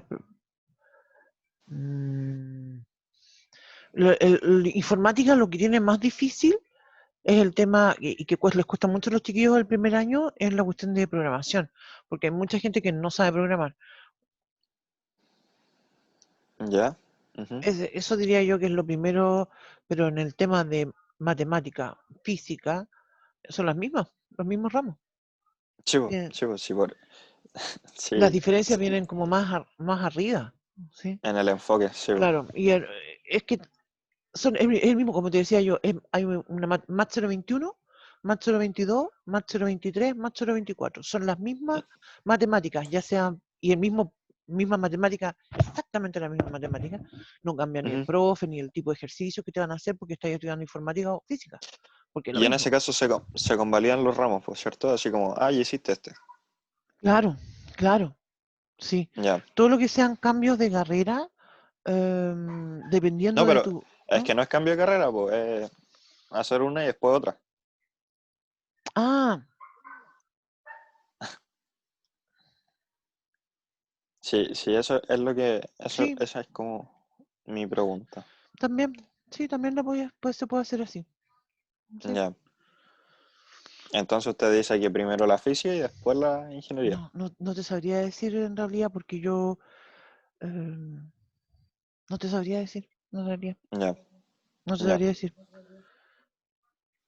Informática lo que tiene más difícil es el tema, y que les cuesta mucho a los chiquillos el primer año, es la cuestión de programación, porque hay mucha gente que no sabe programar. Ya. Ujú. Eso diría yo que es lo primero, pero en el tema de matemática, física, son los mismos ramos. Sí, po, Bien. sí, po, sí, sí, Las diferencias vienen como más arriba, ¿sí? en el enfoque, sí, po. Claro, y es que es el mismo, como te decía yo, hay una MAT 021, MAT 022, MAT 023, MAT 024. Son las mismas matemáticas, ya sean, y misma matemática, exactamente la misma matemática. No cambia ni el Ujú. profe, ni el tipo de ejercicio que te van a hacer porque estás estudiando informática o física. Porque es lo Y en mismo. ese caso se convalidan los ramos, pues, ¿cierto? Así como, ya hiciste este. Claro, sí. Ya. Todo lo que sean cambios de carrera, No, dependiendo de pero tu... es que no es cambio de carrera, pues, es hacer una y después otra. Ah, Sí, sí, eso es lo que, sí, esa es como mi pregunta. también, sí, también pues se puede hacer así. Sí. Ya. Entonces usted dice que primero la física y después la ingeniería. No te sabría decir en realidad porque yo no te sabría decir, en realidad. Ya, No te ya. sabría decir.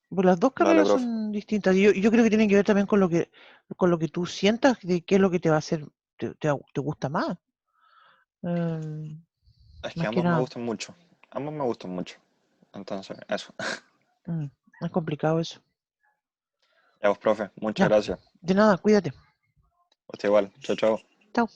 Pues las dos Vale, carreras profe. son distintas. Y yo creo que tienen que ver también con lo que tú sientas de qué es lo que te va a hacer, te gusta más. Es que Más que ambos me nada. gustan mucho. Ambos me gustan mucho. Entonces, eso. Es complicado eso. Ya, pues, profe, muchas Ya, gracias. de nada, cuídate. Usted igual. Chao, chao. Chao.